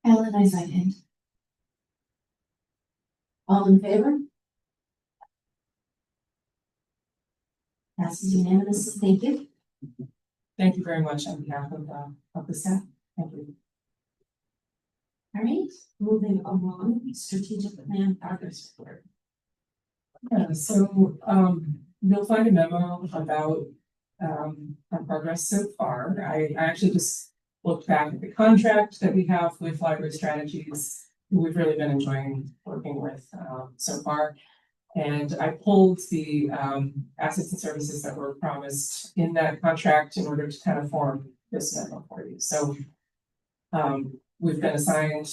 Ellen, I second. All in favor? Passes unanimously, thank you. Thank you very much on behalf of the staff. Thank you. All right, moving along, strategic plan progress report. Yeah, so you'll find a memo about our progress so far. I actually just looked back at the contract that we have with Library Strategies, who we've really been enjoying working with so far. And I pulled the assets and services that were promised in that contract in order to kind of form this memo for you. So we've been assigned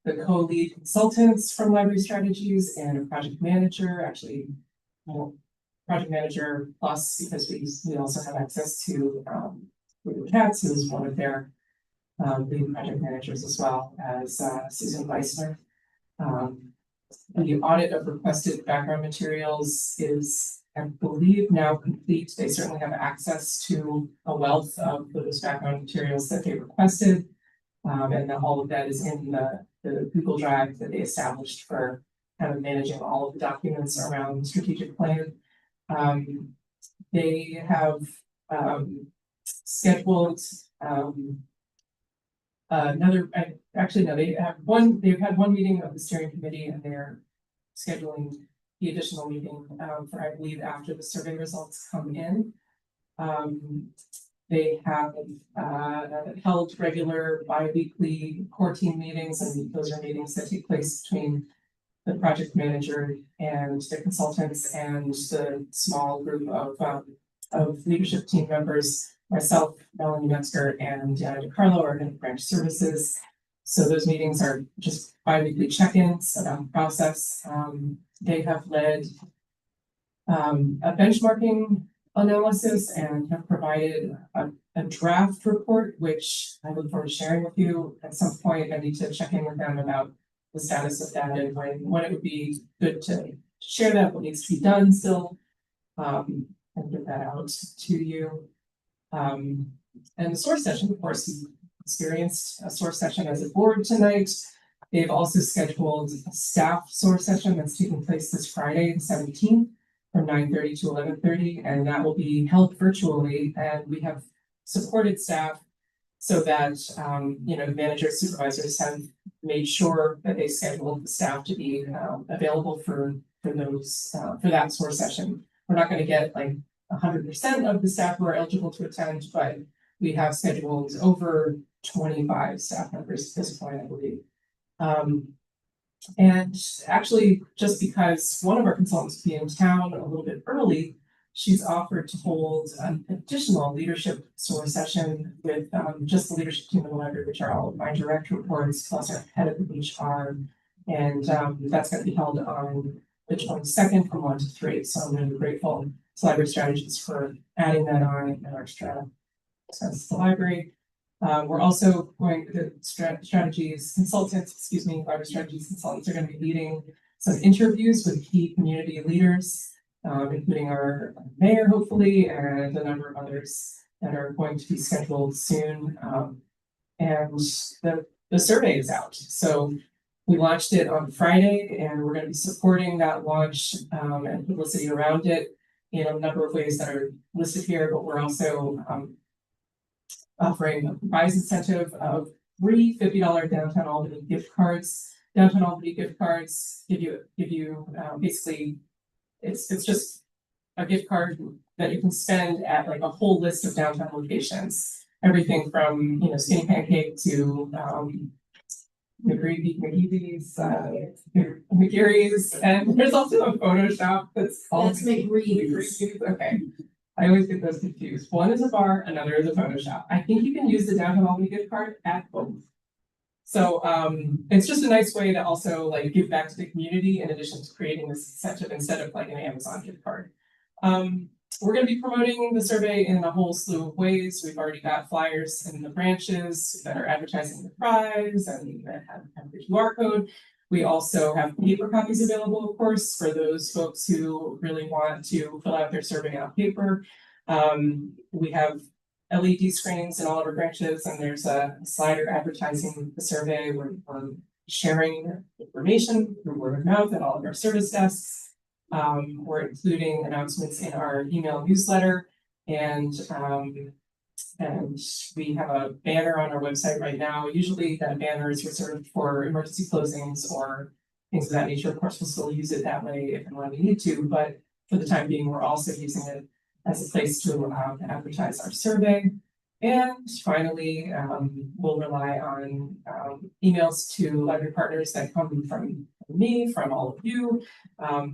the co-lead consultants from Library Strategies and a project manager, actually more project manager plus, because we also have access to Katz, who is one of their lead project managers, as well as Susan Weissner. The audit of requested background materials is, I believe, now complete. They certainly have access to a wealth of those background materials that they requested. And all of that is in the Google Drive that they established for kind of managing all of the documents around the strategic plan. They have scheduled they've had one meeting of the steering committee, and they're scheduling the additional meeting for, I believe, after the survey results come in. They have held regular bi-weekly core team meetings, and those are meetings that take place between the project manager and the consultants and the small group of leadership team members. Myself, Melanie Metzger, and Diana DiCarlo are in branch services. So those meetings are just bi-weekly check-ins about the process. They have led a benchmarking analysis and have provided a draft report, which I look forward to sharing with you at some point. I need to check in with them about the status of that and when it would be good to share that, what needs to be done still, and get that out to you. And the source session, of course, we experienced a source session as a board tonight. They've also scheduled a staff source session that's taking place this Friday, the 17th. from 9:30 to 11:30, and that will be held virtually. And we have supported staff so that, managers, supervisors have made sure that they scheduled the staff to be available for those, for that source session. We're not gonna get like 100% of the staff who are eligible to attend, but we have scheduled over 25 staff members at this point, I believe. And actually, just because one of our consultants will be in town a little bit early, she's offered to hold an additional leadership source session with just the leadership team in the library, which are all of my direct reports, plus our head of the HR. And that's going to be held on the 22nd from 1 to 3. So I'm really grateful to Library Strategies for adding that on in our the library. We're also going to strategies consultants, library strategies consultants are going to be leading some interviews with key community leaders, including our mayor, hopefully, and a number of others that are going to be scheduled soon. And the survey is out. So we launched it on Friday, and we're going to be supporting that launch and publicity around it in a number of ways that are listed here, but we're also offering a prize incentive of free $50 downtown Albany gift cards. Downtown Albany gift cards give you basically it's just a gift card that you can spend at like a whole list of downtown locations. Everything from Skinny Pancake to McGee's, McGarry's, and there's also a photo shop that's called McGree's. Okay. I always get those confused. One is a bar, another is a photo shop. I think you can use the downtown Albany gift card at both. So it's just a nice way to also like give back to the community in addition to creating this incentive instead of like an Amazon gift card. We're going to be promoting the survey in a whole slew of ways. We've already got flyers in the branches that are advertising the prize and that have the QR code. We also have paper copies available, of course, for those folks who really want to fill out their survey on paper. We have LED screens in all of our branches, and there's a slider advertising the survey. We're sharing information through word of mouth at all of our service desks. We're including announcements in our email newsletter, and we have a banner on our website right now. Usually that banner is reserved for emergency closings or things of that nature. Of course, we'll still use it that way if and when we need to, but for the time being, we're also using it as a place to advertise our survey. And finally, we'll rely on emails to library partners that come from me, from all of you.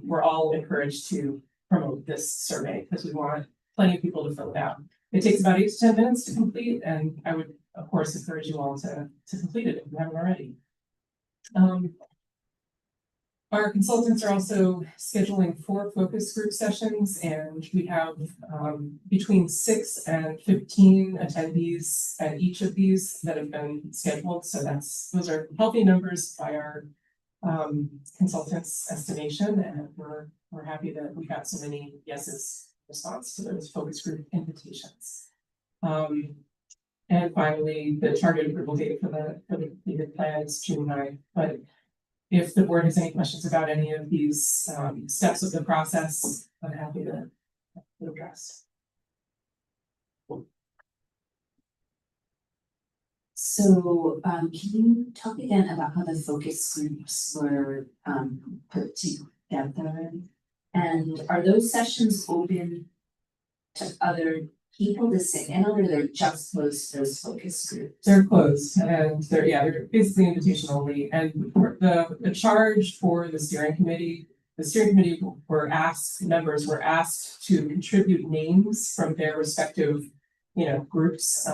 We're all encouraged to promote this survey because we want plenty of people to fill it out. It takes about 8 to 10 minutes to complete, and I would, of course, encourage you all to complete it if you haven't already. Our consultants are also scheduling 4 focus group sessions, and we have between 6 and 15 attendees at each of these that have been scheduled. So those are healthy numbers by our consultants' estimation, and we're happy that we got so many yeses response to those focus group invitations. And finally, the target approval date for the completed plan is June 9th. But if the board has any questions about any of these steps of the process, I'm happy to address. So, can you talk again about how the focus groups were put together? And are those sessions open to other people to sit in on, or they're just closed to those focus groups? They're closed, and they're basically invitation only. And the charge for the steering committee members were asked to contribute names from their respective, groups.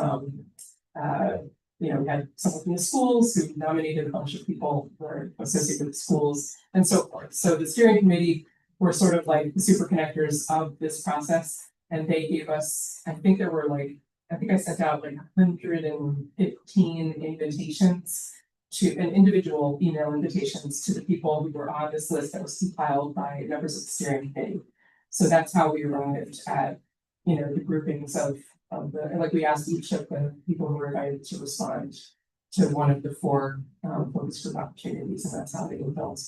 We had someone from the schools who nominated a bunch of people who are associated with schools and so forth. So the steering committee were sort of like the super connectors of this process. And they gave us, I think I sent out like 115 invitations individual email invitations to the people who were on this list that was compiled by members of the steering committee. So that's how we arrived at, the groupings of we asked each of the people who were invited to respond to one of the 4 focus group opportunities, and that's how they were built.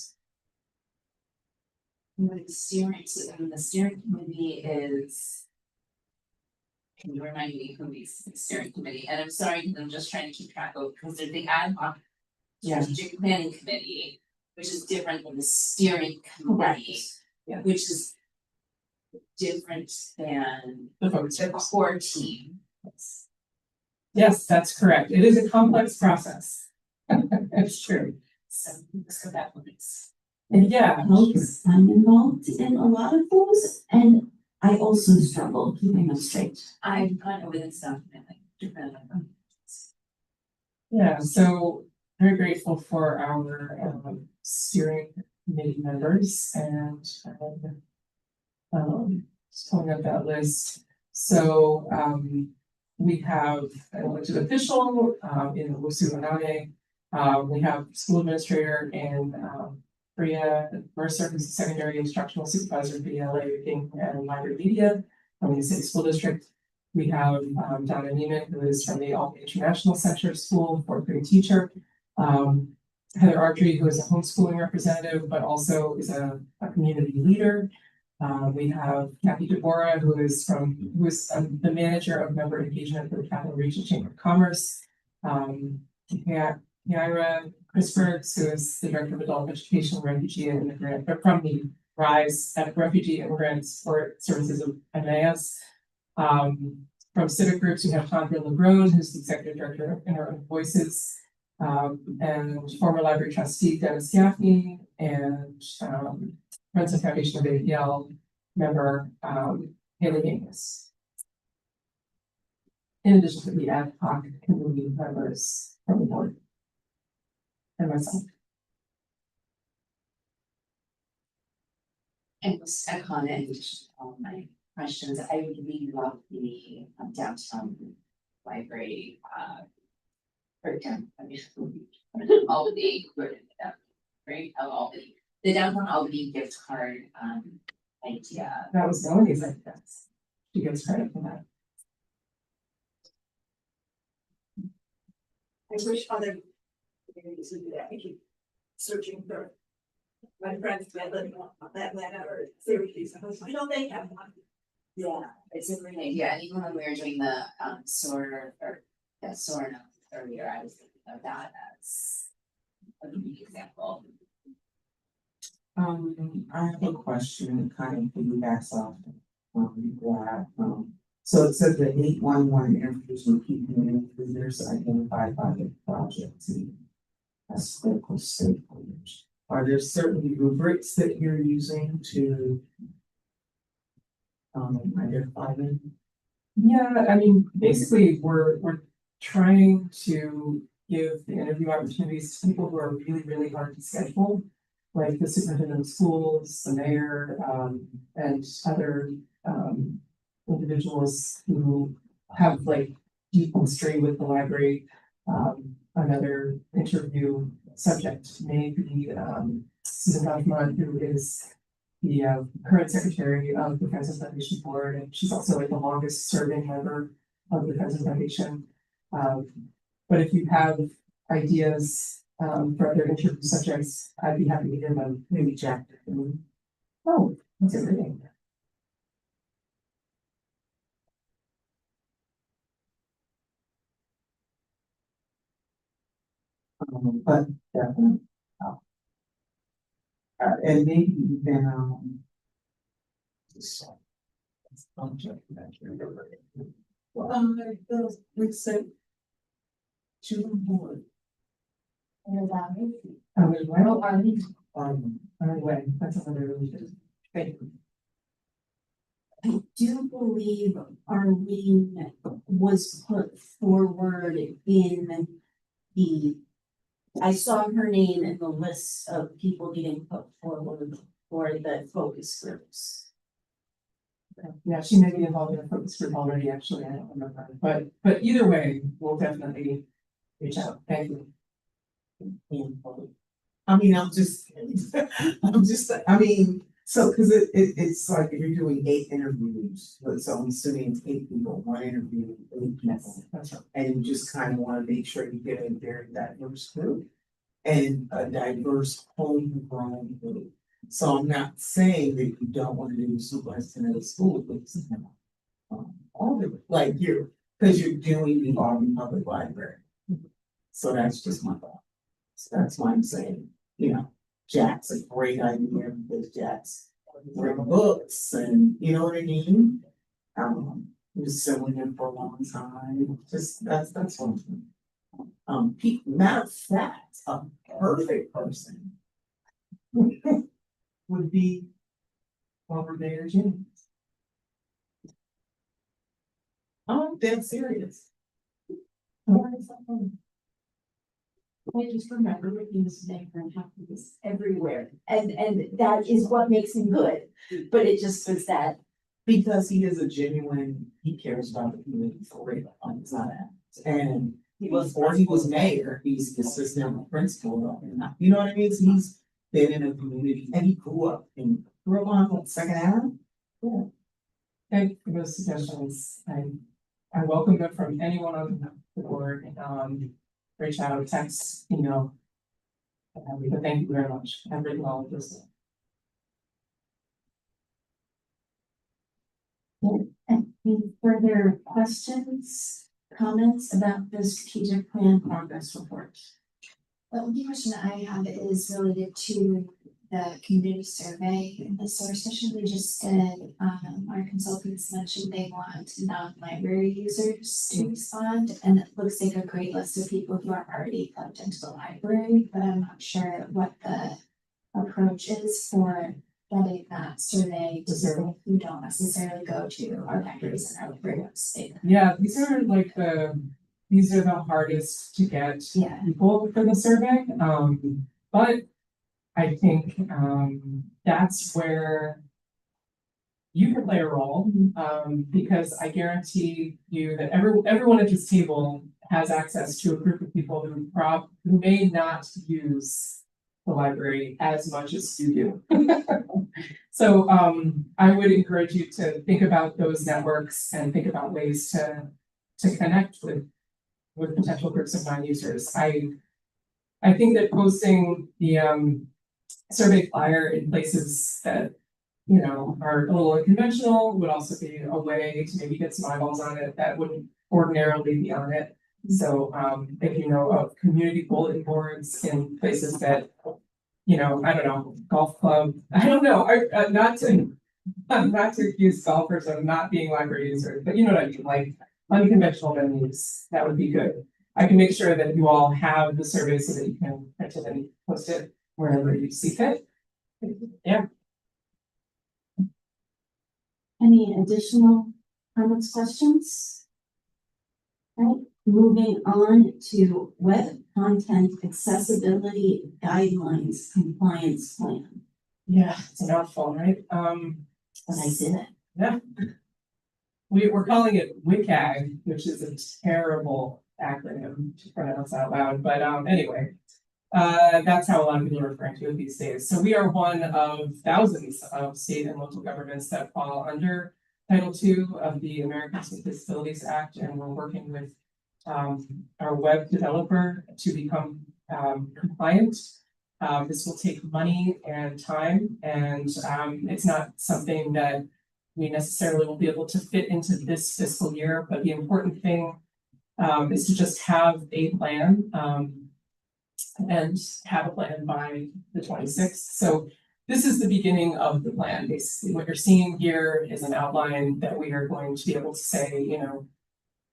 The steering committee is. Can you remind me who is the steering committee? And I'm sorry, because I'm just trying to keep track of, because there's the ad hoc. Yeah. Strategic planning committee, which is different than the steering committee. Yeah. Which is. Different than The focus the group. core team. Yes, that's correct. It is a complex process. It's true. So that one's. And yeah, Folks, I'm involved in a lot of those, and I also struggle keeping them straight. I'm kind of with stuff, yeah, so very grateful for our steering committee members and just pulling up that list. So we have an elected official in Wusu Anane. We have school administrator and Priya Mercer, who's the secondary instructional supervisor for ELA Reading and Library Media from the city school district. We have Donna Neiman, who is from the Albany International Center School, fourth grade teacher. Heather Ardrey, who is a homeschooling representative, but also is a community leader. We have Kathy DeBora, who is the manager of member engagement for the Capital Region Chamber of Commerce. Yaira Chrisbergs, who is the director of adult education, refugee and immigrant, but from the RISE at Refugee Immigrant Support Services of MAS. From civic groups, we have Chandra Legrone, who's the executive director of Inner Own Voices, and former library trustee Dennis Gaffney, and Friends of Foundation of APL member Haley Angus. In addition to the ad hoc committee members from the board. And myself. And was a comment to all my questions. I really love the downtown library, breakdown. I mean, Albany, right? Of Albany, the downtown Albany gift card, idea. That was Melanie's idea. She gets credit for that. I wish other communities would do that. I keep searching for my friends that live on Atlanta or Syracuse. I was like, no, they have one. Yeah, it's a great idea. And even when we were doing the SOAR earlier, I was thinking of that as a unique example. I have a question, kind of piggybacks off that. So it said the 811 interviews with people and leaders identified by the project team as critical stakeholders. Are there certain rubrics that you're using to identify them? Yeah, I mean, basically, we're trying to give the interview opportunities to people who are really, really hard to schedule, like the superintendent of schools, the mayor, and other individuals who have like deep history with the library. Another interview subject may be Susan Kaufman, who is the current secretary of the Friends of Foundation Board, and she's also like the longest serving member of the Friends of Foundation. But if you have ideas for other interview subjects, I'd be happy to hear them. Maybe Jack. Oh, that's everything. But definitely. And maybe even those we said to the board. Anyway, that's another really good. Thank you. I do believe Arlene was put forward in the. I saw her name in the list of people getting put forward for the focus groups. Yeah, she may be involved in a focus group already, actually, I don't remember, but either way, we'll definitely reach out, thank you. I mean, so, cause it's like if you're doing 8 interviews, but so I'm assuming it's 8 people, 1 interview, 8 people. That's right. And you just kind of want to make sure you get a very diverse group and a diverse homegrown group. So I'm not saying that you don't want to do superintendent of school, but all the, like you, because you're doing the Auburn Public Library. So that's just my thought. So that's why I'm saying, Jack's a great idea because Jack's written books and you know what I mean? He was selling them for a long time. Just that's one thing. Matter of fact, a perfect person would be Robert Mayor Jim. I'm dead serious. I just remember making this neighbor and having this everywhere, and that is what makes him good, but it just was that. Because he is a genuine, he cares about the community for real, it's not that. And before he was mayor, he's the assistant principal, you know what I mean? So he's been in a community and he grew up on Second Avenue. Yeah. Thank you for those suggestions. I welcome them from anyone on the board. Reach out, text, email. But thank you very much. I've written all of this. Any further questions, comments about the strategic plan progress report? The only question I have is related to the community survey. In the source session we just did, our consultants mentioned they want non-library users to respond, and it looks like a great list of people who are already plugged into the library, but I'm not sure what the approach is for getting that survey to people who don't necessarily go to our libraries and our library website. Yeah, these are the hardest to get Yeah. people for the survey. But I think that's where you can play a role, because I guarantee you that everyone at this table has access to a group of people who may not use the library as much as you do. So I would encourage you to think about those networks and think about ways to connect with potential groups of non-users. I think that posting the survey flyer in places that are a little unconventional would also be a way to maybe get some eyeballs on it that wouldn't ordinarily be on it. So if you know of community bulletin boards in places that, I don't know, golf club, I don't know, not to accuse golfers of not being library users, but you know what I mean, like unconventional venues, that would be good. I can make sure that you all have the survey so that you can print it and post it wherever you see fit. Yeah. Any additional comments, questions? Right, moving on to web content accessibility guidelines compliance plan. Yeah, it's a mouthful, right? But I did it. Yeah. We're calling it WCAG, which is a terrible acronym to pronounce out loud, but anyway. That's how a lot of people are referring to it these days. So we are one of thousands of state and local governments that fall under Title II of the Americans with Disabilities Act, and we're working with our web developer to become compliant. This will take money and time, and it's not something that we necessarily will be able to fit into this fiscal year, but the important thing is to just have a plan. And have a plan by the 26th. So this is the beginning of the plan. Basically, what you're seeing here is an outline that we are going to be able to say,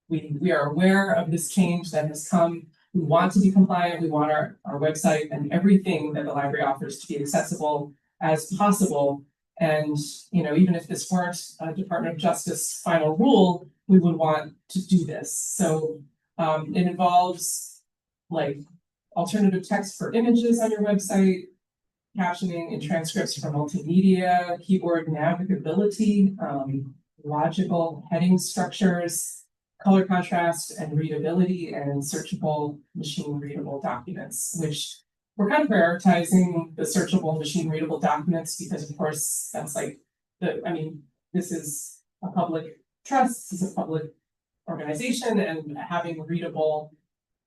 we are aware of this change that has come. We want to be compliant. We want our website and everything that the library offers to be accessible as possible. And even if this weren't a Department of Justice final rule, we would want to do this. So it involves alternative text for images on your website, captioning and transcripts for multimedia, keyword navigability, logical heading structures, color contrast and readability, and searchable machine readable documents, which we're kind of prioritizing the searchable machine readable documents because of course that's this is a public trust, this is a public organization, and having readable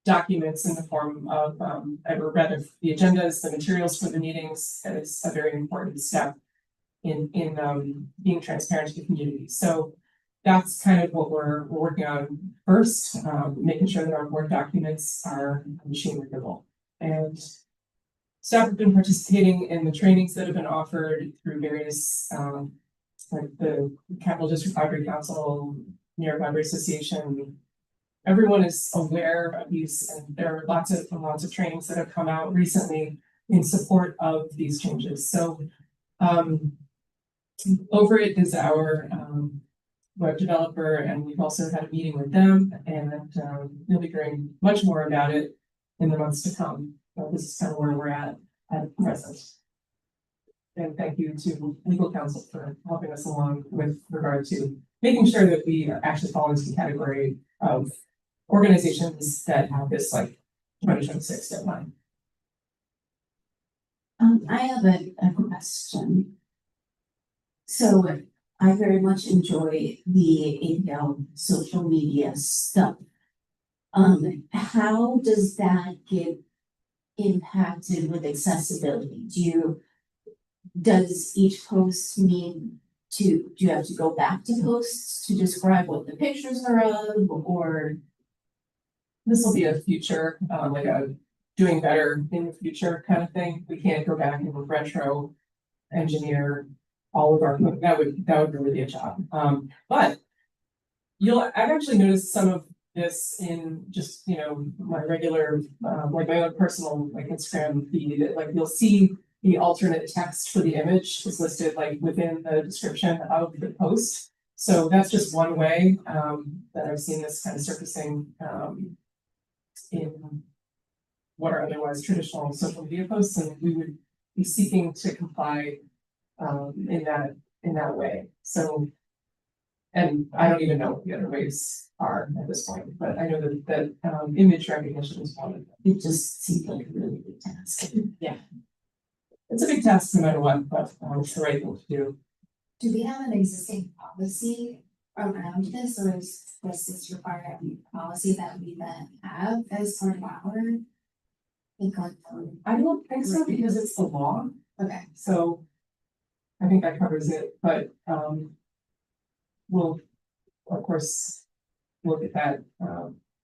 documents in the form of, or rather, the agendas, the materials for the meetings is a very important step in being transparent to the community. So that's kind of what we're working on first, making sure that our board documents are machine readable. And staff have been participating in the trainings that have been offered through various, like the Capital District Library Council, New York Library Association. Everyone is aware of these, and there are lots of trainings that have come out recently in support of these changes. So, Over It is our web developer, and we've also had a meeting with them, and you'll be hearing much more about it in the months to come. But this is kind of where we're at present. And thank you to legal counsel for helping us along with regard to making sure that we actually fall into the category of organizations that have this like 2026 deadline. I have a question. So I very much enjoy the APL social media stuff. How does that get impacted with accessibility? Does each post do you have to go back to posts to describe what the pictures are of, or? This will be a future, like a doing better in the future kind of thing. We can't go back and retro engineer all of our, that would really be a job. But I've actually noticed some of this in just, my regular, like my own personal like Instagram feed, like you'll see the alternate text for the image is listed like within the description of the post. So that's just one way, that I've seen this kind of surfacing, in what are otherwise traditional social media posts, and we would be seeking to comply in that way. So, and I don't even know what the other ways are at this point, but I know that image recognition is one of them. It just seems like a really big task. Yeah, it's a big task no matter what, but it's the right thing to do. Do we have an existing policy around this, or is this require a policy that we then have as part of our? I don't think so because it's the law. Okay. So I think that covers it, but we'll of course look at that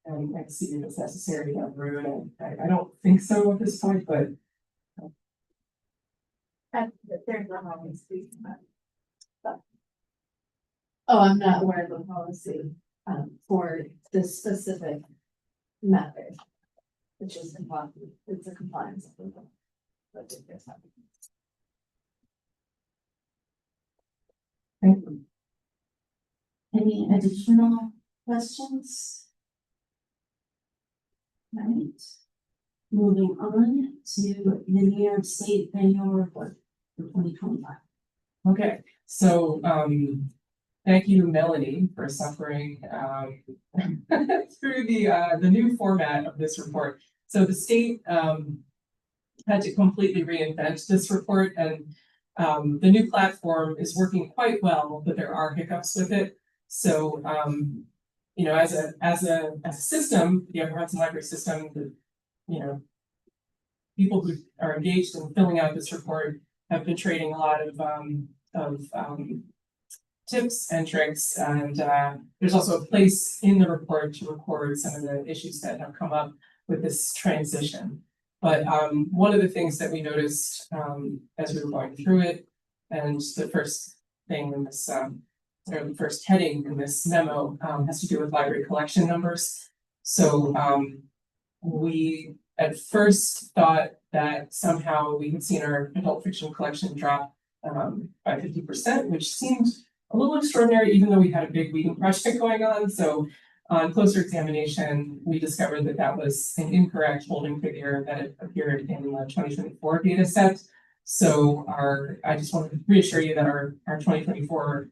and see if it's necessary down the road. And I don't think so at this point, but There's no always speaking about. Oh, I'm not aware of a policy, for this specific method. Which is compliant, it's a compliance. But it is happening. thank you. Any additional questions? Right. Moving on to the New York State Annual Report for 2025. Okay, so thank you, Melanie, for suffering through the new format of this report. So the state had to completely reinvent this report, and the new platform is working quite well, but there are hiccups with it. So as a system, the Upper Hudson Library system, people who are engaged in filling out this report have been trading a lot of tips and tricks, and there's also a place in the report to record some of the issues that have come up with this transition. But one of the things that we noticed as we were going through it, and the first thing in this, or the first heading in this memo has to do with library collection numbers. So we at first thought that somehow we had seen our adult fiction collection drop by 50%, which seemed a little extraordinary, even though we had a big weeding project going on. So on closer examination, we discovered that that was an incorrect holding figure that had appeared in the 2024 data set. So I just want to reassure you that our 2024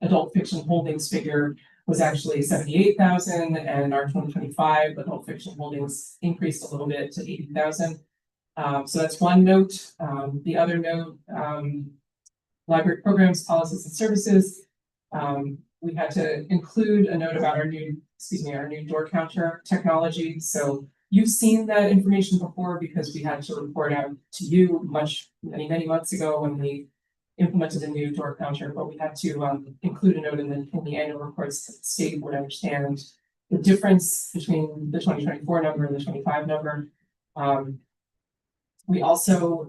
adult fiction holdings figure was actually 78,000, and our 2025 adult fiction holdings increased a little bit to 80,000. So that's one note. The other note, library programs, policies, and services. we had to include a note about our new door counter technology. So you've seen that information before because we had to report out to you many months ago when we implemented a new door counter, but we had to include a note in the annual reports that the state would understand the difference between the 2024 number and the 25 number. We also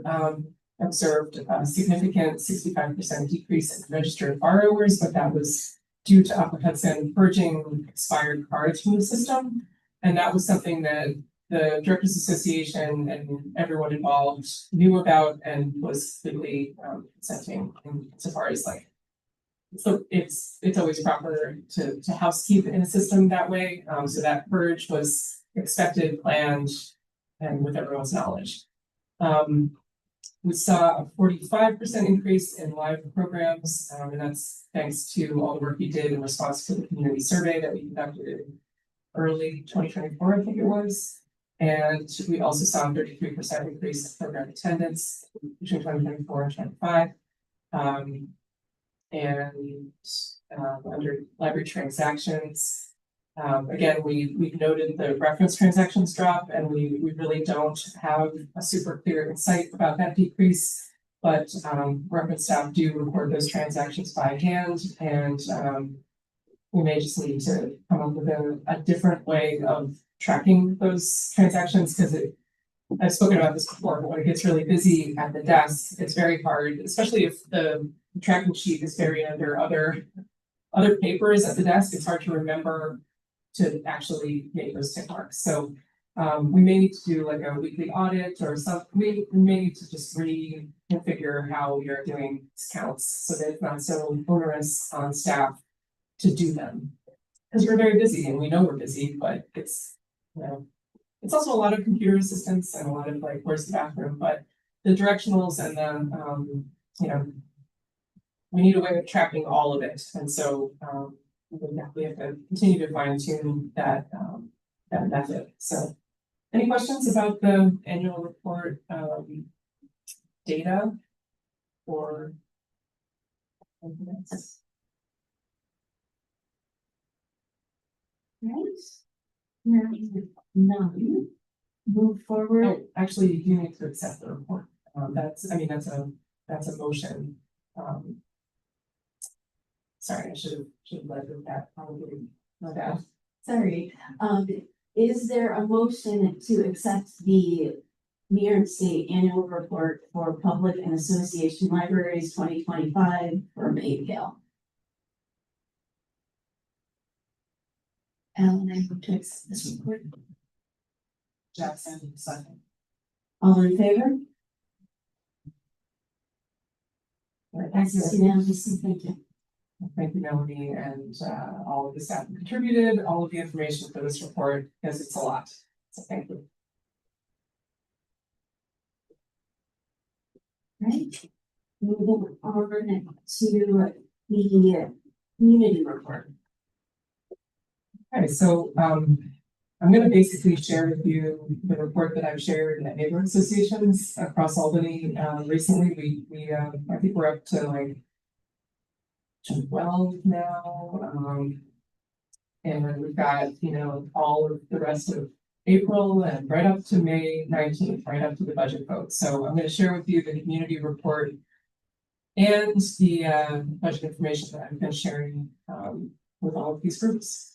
observed a significant 65% decrease in registered borrowers, but that was due to Upper Hudson purging expired cards from the system. And that was something that the Directors Association and everyone involved knew about and was completely consenting so far as like, so it's always proper to housekeep in a system that way. So that purge was expected, planned, and with everyone's knowledge. We saw a 45% increase in live programs, and that's thanks to all the work we did in response to the community survey that we conducted in early 2024, I think it was. And we also saw a 33% increase in program attendance between 2024 and 2025. Under library transactions, again, we've noted the reference transactions drop, and we really don't have a super clear insight about that decrease. But reference staff do record those transactions by hand, and we may just need to come up with a different way of tracking those transactions because I've spoken about this before, but when it gets really busy at the desk, it's very hard, especially if the tracking sheet is buried under other papers at the desk. It's hard to remember to actually make those tick marks. So we may need to do like a weekly audit or we may need to just reconfigure how we are doing counts so that it's not so onerous on staff to do them. Because we're very busy and we know we're busy, but it's, you know, it's also a lot of computer assistance and a lot of like, where's the bathroom? But the directionals and the, you know, we need a way of tracking all of it. And so we have to continue to fine tune that method. So any questions about the annual report data or anything else? Right. None. Move forward. Oh, actually, you do need to accept the report. That's a motion. Sorry, I should have led with that, probably, my bad. Sorry, is there a motion to accept the New York State Annual Report for Public and Association Libraries 2025 from APL? Alan, I hope to accept this report. Jackson, second. All in favor? Passes unanimously. Thank you. Thank you, Melanie, and all of the staff who contributed, all of the information for this report, because it's a lot. So thank you. Right. Moving over next to the community report. Okay, so I'm going to basically share with you the report that I've shared at neighborhood associations across Albany. Recently, we I think we're up to like 12 now, and we've got, you know, all of the rest of April and right up to May 19th, right up to the budget vote. So I'm going to share with you the community report and the budget information that I've been sharing with all of these groups.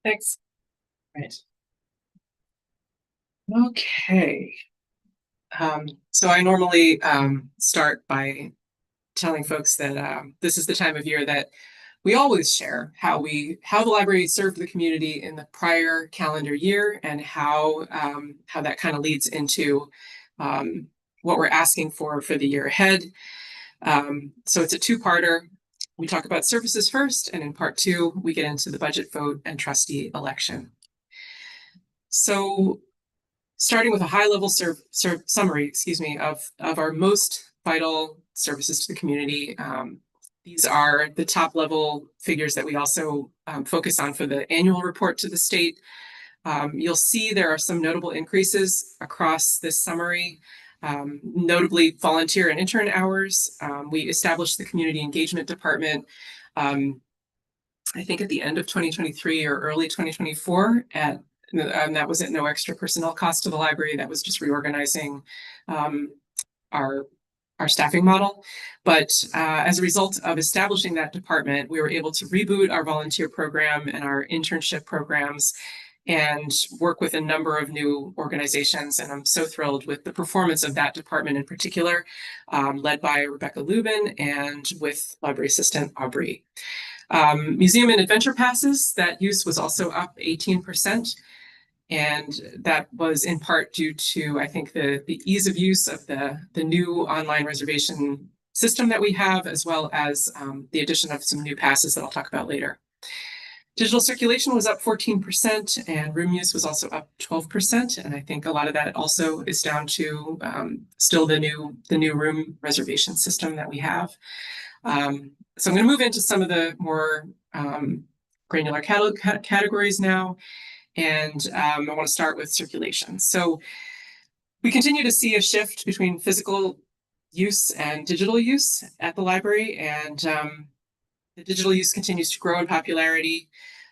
Thanks. Right. Okay. So I normally start by telling folks that this is the time of year that we always share how the library served the community in the prior calendar year and how that kind of leads into what we're asking for the year ahead. So it's a two-parter. We talk about services first, and in part two, we get into the budget vote and trustee election. So starting with a high-level summary, of our most vital services to the community. These are the top-level figures that we also focus on for the annual report to the state. You'll see there are some notable increases across this summary, notably volunteer and intern hours. We established the Community Engagement Department, I think at the end of 2023 or early 2024, and that was at no extra personnel cost to the library. That was just reorganizing our staffing model. But as a result of establishing that department, we were able to reboot our volunteer program and our internship programs and work with a number of new organizations. And I'm so thrilled with the performance of that department in particular, led by Rebecca Lubin and with library assistant Aubrey. Museum and adventure passes, that use was also up 18%. And that was in part due to, I think, the ease of use of the new online reservation system that we have, as well as the addition of some new passes that I'll talk about later. Digital circulation was up 14%, and room use was also up 12%. And I think a lot of that also is down to still the new room reservation system that we have. So I'm going to move into some of the more granular categories now. And I want to start with circulation. So we continue to see a shift between physical use and digital use at the library, and the digital use continues to grow in popularity.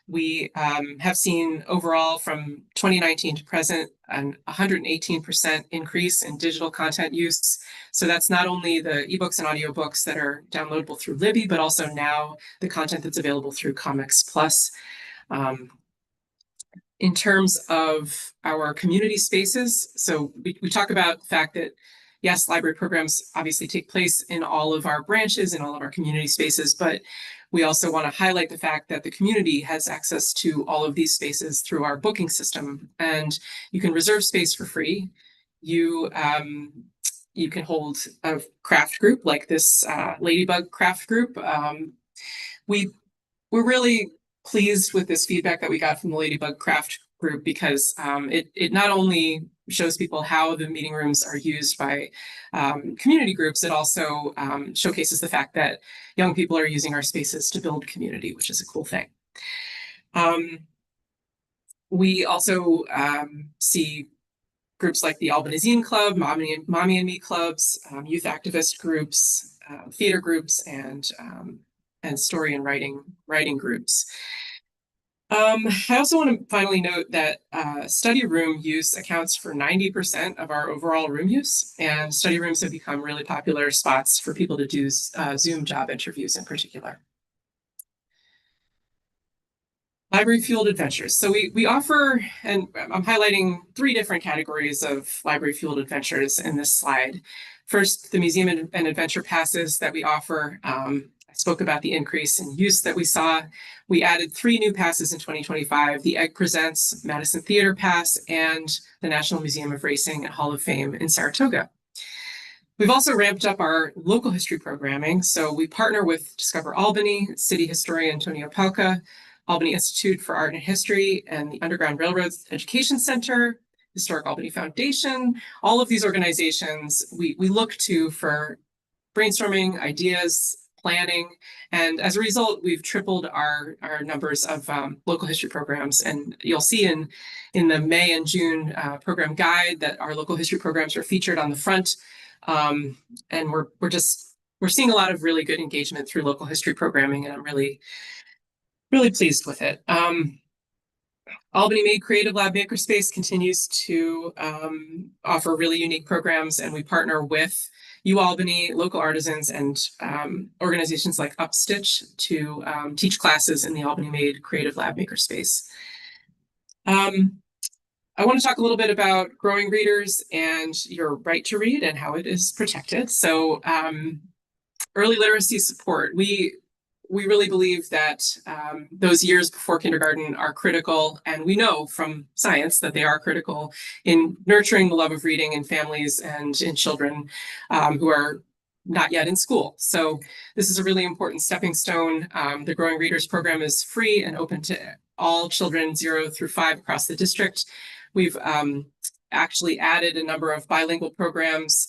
We have seen overall from 2019 to present an 118% increase in digital content use. So that's not only the ebooks and audiobooks that are downloadable through Libby, but also now the content that's available through Comics Plus. In terms of our community spaces, so we talk about the fact that, yes, library programs obviously take place in all of our branches, in all of our community spaces, but we also want to highlight the fact that the community has access to all of these spaces through our booking system, and you can reserve space for free. You can hold a craft group like this Ladybug craft group. We're really pleased with this feedback that we got from the Ladybug Craft group, because it not only shows people how the meeting rooms are used by community groups, it also showcases the fact that young people are using our spaces to build community, which is a cool thing. We also see groups like the Albany Zine Club, Mommy and Me clubs, youth activist groups, theater groups, and story and writing groups. I also want to finally note that study room use accounts for 90% of our overall room use, and study rooms have become really popular spots for people to do Zoom job interviews in particular. Library fueled adventures. So we offer, and I'm highlighting 3 different categories of library fueled adventures in this slide. First, the museum and adventure passes that we offer. I spoke about the increase in use that we saw. We added 3 new passes in 2025, the Egg Presents Madison Theater Pass and the National Museum of Racing and Hall of Fame in Saratoga. We've also ramped up our local history programming. So we partner with Discover Albany, city historian Antonio Palca, Albany Institute for Art and History, and the Underground Railroad Education Center, Historic Albany Foundation. All of these organizations we look to for brainstorming, ideas, planning, and as a result, we've tripled our numbers of local history programs. And you'll see in the May and June program guide that our local history programs are featured on the front. And we're seeing a lot of really good engagement through local history programming, and I'm really pleased with it. Albany Made Creative Lab Makerspace continues to offer really unique programs, and we partner with UAlbany, local artisans, and organizations like Upstitch to teach classes in the Albany Made Creative Lab Makerspace. I want to talk a little bit about growing readers and your right to read and how it is protected. So early literacy support. We really believe that those years before kindergarten are critical, and we know from science that they are critical in nurturing the love of reading in families and in children who are not yet in school. So this is a really important stepping stone. The Growing Readers program is free and open to all children 0 through 5 across the district. We've actually added a number of bilingual programs.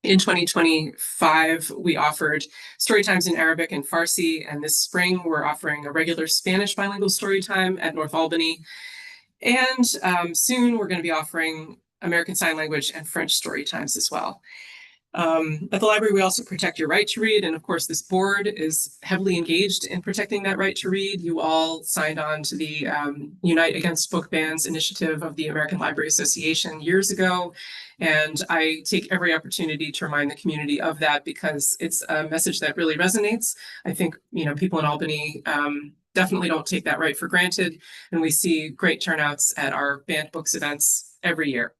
In 2025, we offered story times in Arabic and Farsi, and this spring we're offering a regular Spanish bilingual story time at North Albany. And soon we're going to be offering American Sign Language and French story times as well. At the library, we also protect your right to read. And of course, this board is heavily engaged in protecting that right to read. You all signed on to the Unite Against Book Bans initiative of the American Library Association years ago. And I take every opportunity to remind the community of that because it's a message that really resonates. I think, people in Albany definitely don't take that right for granted. And we see great turnouts at our banned books events every year.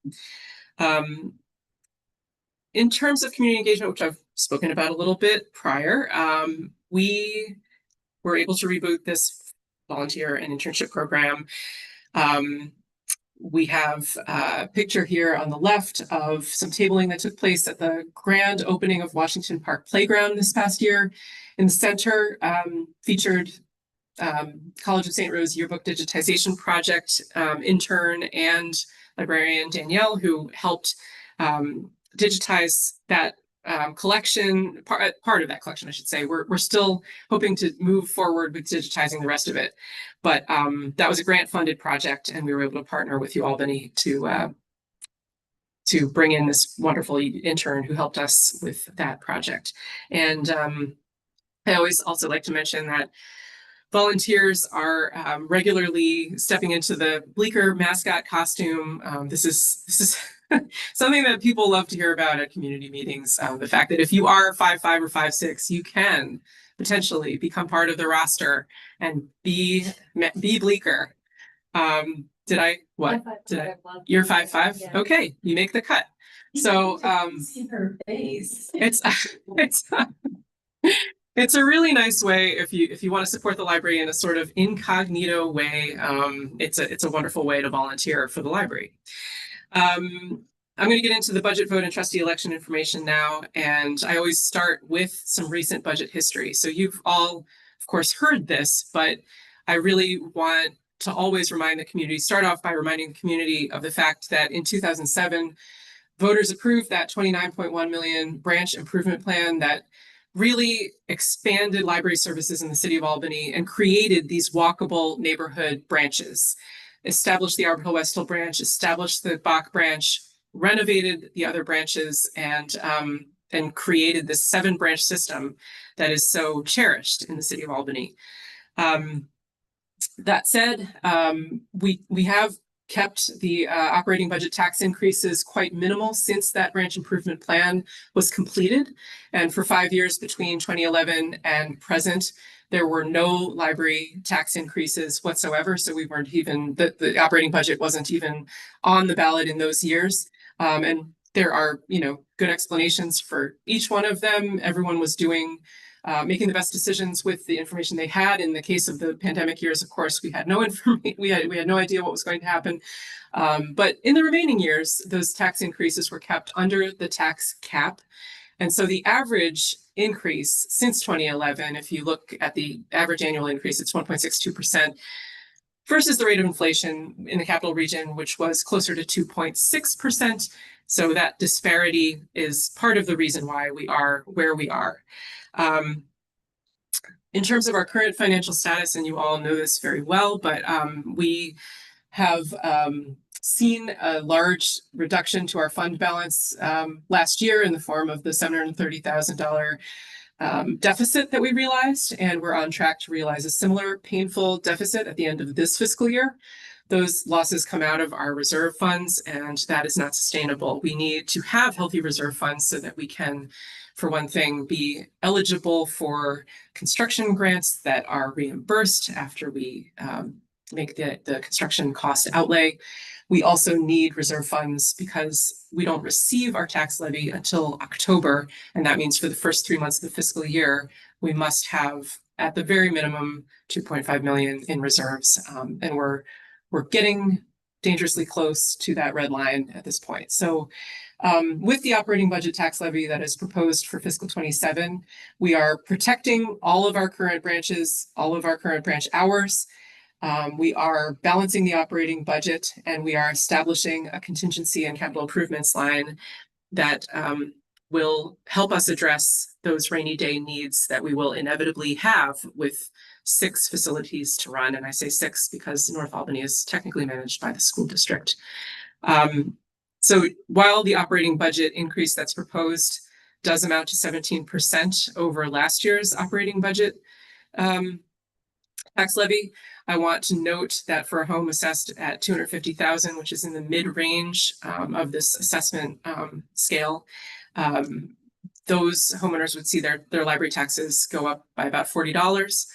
In terms of community engagement, which I've spoken about a little bit prior, we were able to reboot this volunteer and internship program. We have a picture here on the left of some tabling that took place at the grand opening of Washington Park Playground this past year. In the center, featured College of St. Rose Yearbook Digitization Project intern and librarian Danielle, who helped digitize that collection, part of that collection, I should say. We're still hoping to move forward with digitizing the rest of it. But that was a grant-funded project, and we were able to partner with UAlbany to bring in this wonderful intern who helped us with that project. And I always also like to mention that volunteers are regularly stepping into the Bleecker mascot costume. This is something that people love to hear about at community meetings. The fact that if you are 5'5" or 5'6", you can potentially become part of the roster and be Bleecker. You're 5'5"? Yeah. Okay, you make the cut. So See her face. It's a really nice way if you want to support the library in a sort of incognito way. It's a wonderful way to volunteer for the library. I'm going to get into the budget vote and trustee election information now, and I always start with some recent budget history. So you've all, of course, heard this, but I really want to always remind the community, start off by reminding the community of the fact that in 2007, voters approved that 29.1 million branch improvement plan that really expanded library services in the city of Albany and created these walkable neighborhood branches, established the Arbor Hill West Hill branch, established the Bach branch, renovated the other branches, and created this 7-branch system that is so cherished in the city of Albany. That said, we have kept the operating budget tax increases quite minimal since that branch improvement plan was completed. And for 5 years between 2011 and present, there were no library tax increases whatsoever. So we weren't even, the operating budget wasn't even on the ballot in those years. And there are, good explanations for each one of them. Everyone was making the best decisions with the information they had. In the case of the pandemic years, of course, we had no information. We had no idea what was going to happen. But in the remaining years, those tax increases were kept under the tax cap. And so the average increase since 2011, if you look at the average annual increase, it's 1.62%. Versus the rate of inflation in the capital region, which was closer to 2.6%. So that disparity is part of the reason why we are where we are. In terms of our current financial status, and you all know this very well, but we have seen a large reduction to our fund balance last year in the form of the $730,000 deficit that we realized, and we're on track to realize a similar painful deficit at the end of this fiscal year. Those losses come out of our reserve funds, and that is not sustainable. We need to have healthy reserve funds so that we can, for one thing, be eligible for construction grants that are reimbursed after we make the construction cost outlay. We also need reserve funds because we don't receive our tax levy until October. And that means for the first 3 months of the fiscal year, we must have at the very minimum 2.5 million in reserves. And we're getting dangerously close to that red line at this point. So with the operating budget tax levy that is proposed for fiscal 27, we are protecting all of our current branches, all of our current branch hours. We are balancing the operating budget, and we are establishing a contingency and capital improvements line that will help us address those rainy day needs that we will inevitably have with 6 facilities to run. And I say 6 because North Albany is technically managed by the school district. So while the operating budget increase that's proposed does amount to 17% over last year's operating budget tax levy, I want to note that for a home assessed at 250,000, which is in the mid-range of this assessment scale, those homeowners would see their library taxes go up by about $40.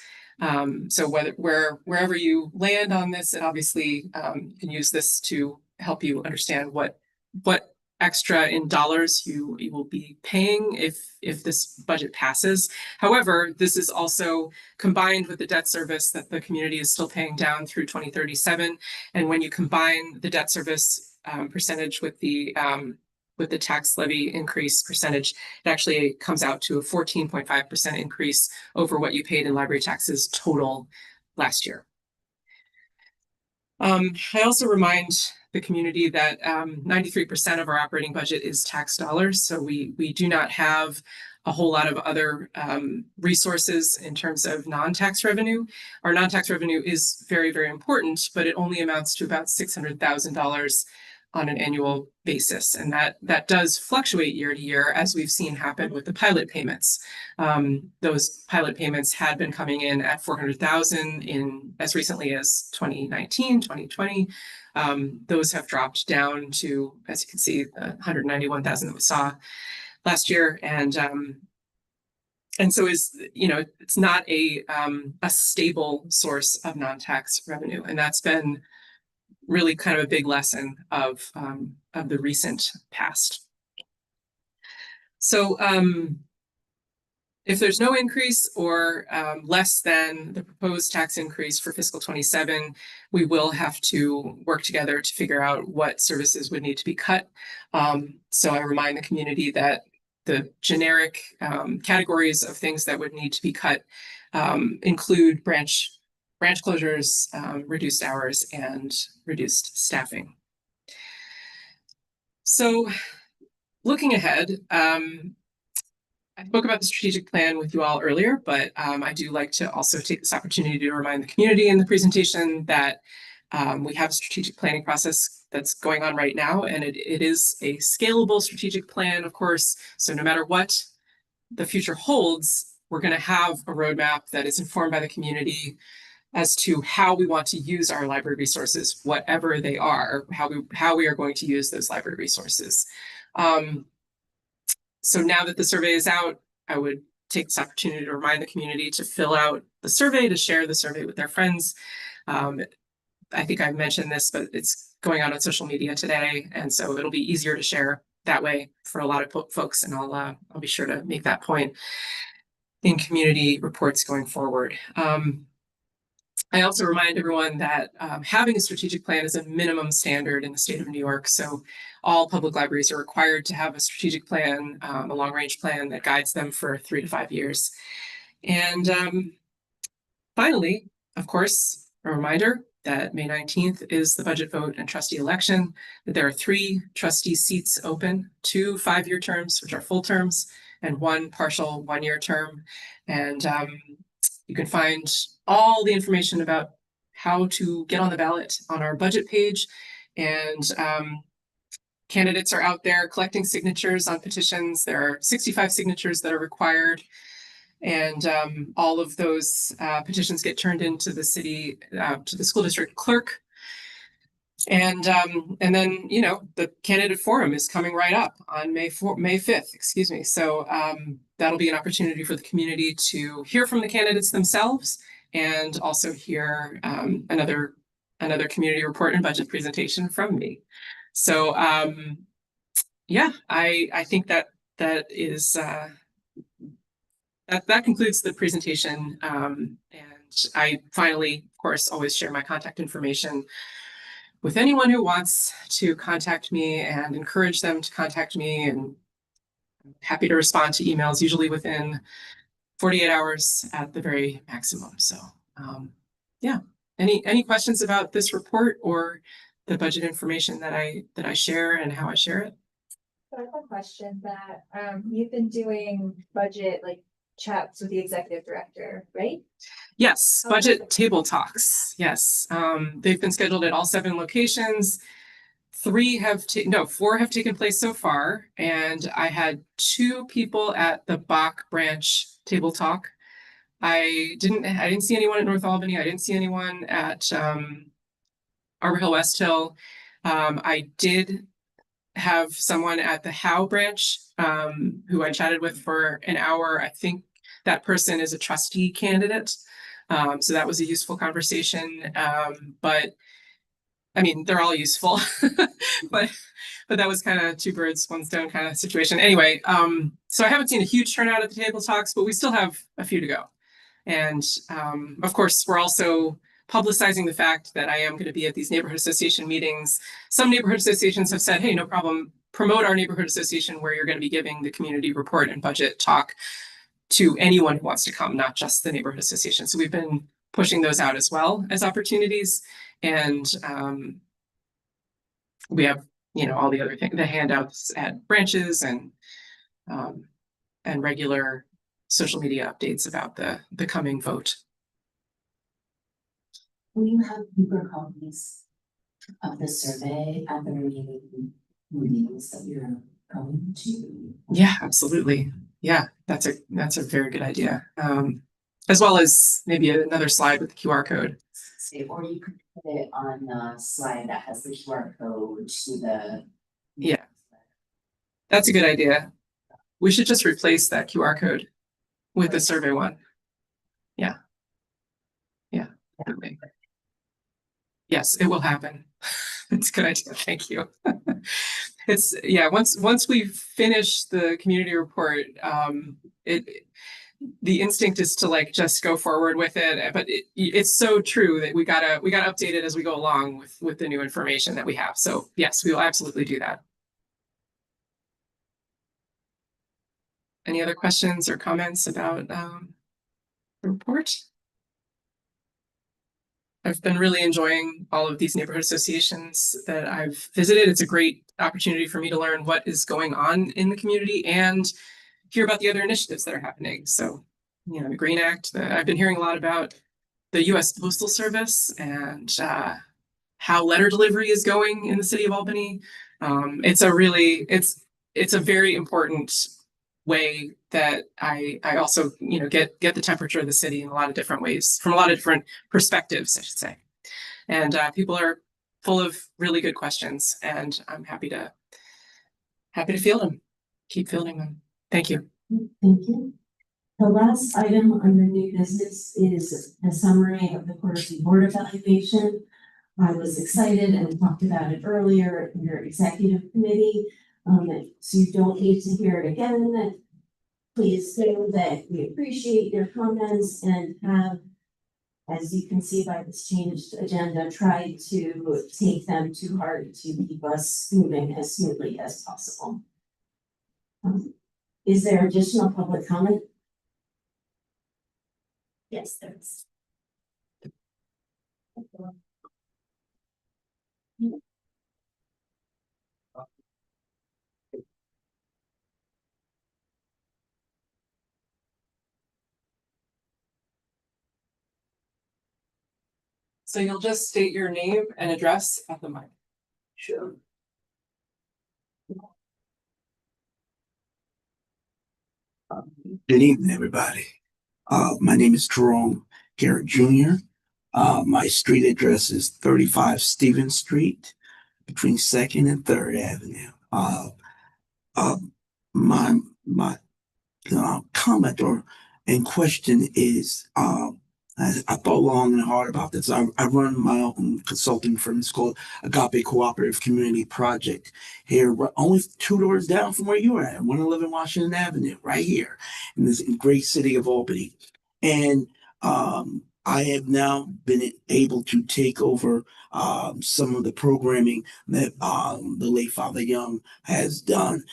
So wherever you land on this, and obviously you can use this to help you understand what extra in dollars you will be paying if this budget passes. However, this is also combined with the debt service that the community is still paying down through 2037. And when you combine the debt service percentage with the tax levy increase percentage, it actually comes out to a 14.5% increase over what you paid in library taxes total last year. I also remind the community that 93% of our operating budget is tax dollars. So we do not have a whole lot of other resources in terms of non-tax revenue. Our non-tax revenue is very, very important, but it only amounts to about $600,000 on an annual basis. And that does fluctuate year to year, as we've seen happen with the pilot payments. Those pilot payments had been coming in at $400,000 in as recently as 2019, 2020. Those have dropped down to, as you can see, $191,000 that we saw last year. And so it's not a stable source of non-tax revenue. And that's been really kind of a big lesson of the recent past. So if there's no increase or less than the proposed tax increase for fiscal 27, we will have to work together to figure out what services would need to be cut. So I remind the community that the generic categories of things that would need to be cut include branch closures, reduced hours, and reduced staffing. So looking ahead, I spoke about the strategic plan with you all earlier, but I do like to also take this opportunity to remind the community in the presentation that we have a strategic planning process that's going on right now, and it is a scalable strategic plan, of course. So no matter what the future holds, we're going to have a roadmap that is informed by the community as to how we want to use our library resources, whatever they are, how we are going to use those library resources. So now that the survey is out, I would take this opportunity to remind the community to fill out the survey, to share the survey with their friends. I think I've mentioned this, but it's going out on social media today, and so it'll be easier to share that way for a lot of folks, and I'll be sure to make that point in community reports going forward. I also remind everyone that having a strategic plan is a minimum standard in the state of New York. So all public libraries are required to have a strategic plan, a long-range plan that guides them for 3 to 5 years. And finally, of course, a reminder that May 19th is the budget vote and trustee election, that there are 3 trustee seats open, 2 5-year terms, which are full terms, and 1 partial 1-year term. And you can find all the information about how to get on the ballot on our budget page. And candidates are out there collecting signatures on petitions. There are 65 signatures that are required. And all of those petitions get turned into the city, to the school district clerk. And then, the candidate forum is coming right up on May 5th, excuse me. So that'll be an opportunity for the community to hear from the candidates themselves, and also hear another community report and budget presentation from me. So yeah, I think that is that concludes the presentation. And I finally, of course, always share my contact information with anyone who wants to contact me, and encourage them to contact me, and I'm happy to respond to emails, usually within 48 hours at the very maximum. So yeah, Any questions about this report or the budget information that I share and how I share it? I have a question that, you've been doing budget like chats with the executive director, right? Yes, Oh, budget perfect. table talks. Yes, they've been scheduled at all 7 locations. 4 have taken place so far, and I had 2 people at the Bach branch table talk. I didn't see anyone at North Albany. I didn't see anyone at Arbor Hill, West Hill. I did have someone at the Howe branch who I chatted with for an hour. I think that person is a trustee candidate. So that was a useful conversation. But I mean, they're all useful, but that was kind of 2 birds, 1 stone kind of situation. Anyway, so I haven't seen a huge turnout at the table talks, but we still have a few to go. And of course, we're also publicizing the fact that I am going to be at these neighborhood association meetings. Some neighborhood associations have said, hey, no problem, promote our neighborhood association where you're going to be giving the community report and budget talk to anyone who wants to come, not just the neighborhood association. So we've been pushing those out as well as opportunities. And we have, all the other things, the handouts at branches and regular social media updates about the coming vote. Will you have paper copies of the survey at the remaining meetings that you're going to? Yeah, absolutely. Yeah, that's a very good idea. As well as maybe another slide with the QR code. Or you could put it on the slide that has the QR code to the. Yeah, that's a good idea. We should just replace that QR code with the survey one. Yeah. Definitely. Yes, it will happen. It's a good idea. Thank you. Once we finish the community report, the instinct is to just go forward with it, but it's so true that we gotta update it as we go along with the new information that we have. So yes, we will absolutely do that. Any other questions or comments about the report? I've been really enjoying all of these neighborhood associations that I've visited. It's a great opportunity for me to learn what is going on in the community and hear about the other initiatives that are happening. So, the Green Act, I've been hearing a lot about the US Postal Service and how letter delivery is going in the city of Albany. It's a very important way that I also, get the temperature of the city in a lot of different ways, from a lot of different perspectives, I should say. And people are full of really good questions, and I'm happy to field them, keep fielding them. Thank you. Thank you. The last item under new business is a summary of the quarterly board evaluation. I was excited and talked about it earlier in your executive committee. So you don't need to hear it again. Please know that we appreciate your comments and have, as you can see by this changed agenda, try to take them to heart to keep us moving as smoothly as possible. Is there additional public comment? Yes, there is. So you'll just state your name and address at the mic. Sure. Good evening, everybody. My name is Jerome Garrett Jr. My street address is 35 Stevens Street, between 2nd and 3rd Avenue. My comment or in question is, I thought long and hard about this. I run my own consulting firm. It's called Agape Cooperative Community Project here, only 2 doors down from where you're at, 111 Washington Avenue, right here in this great city of Albany. And I have now been able to take over some of the programming that the late Father Young has done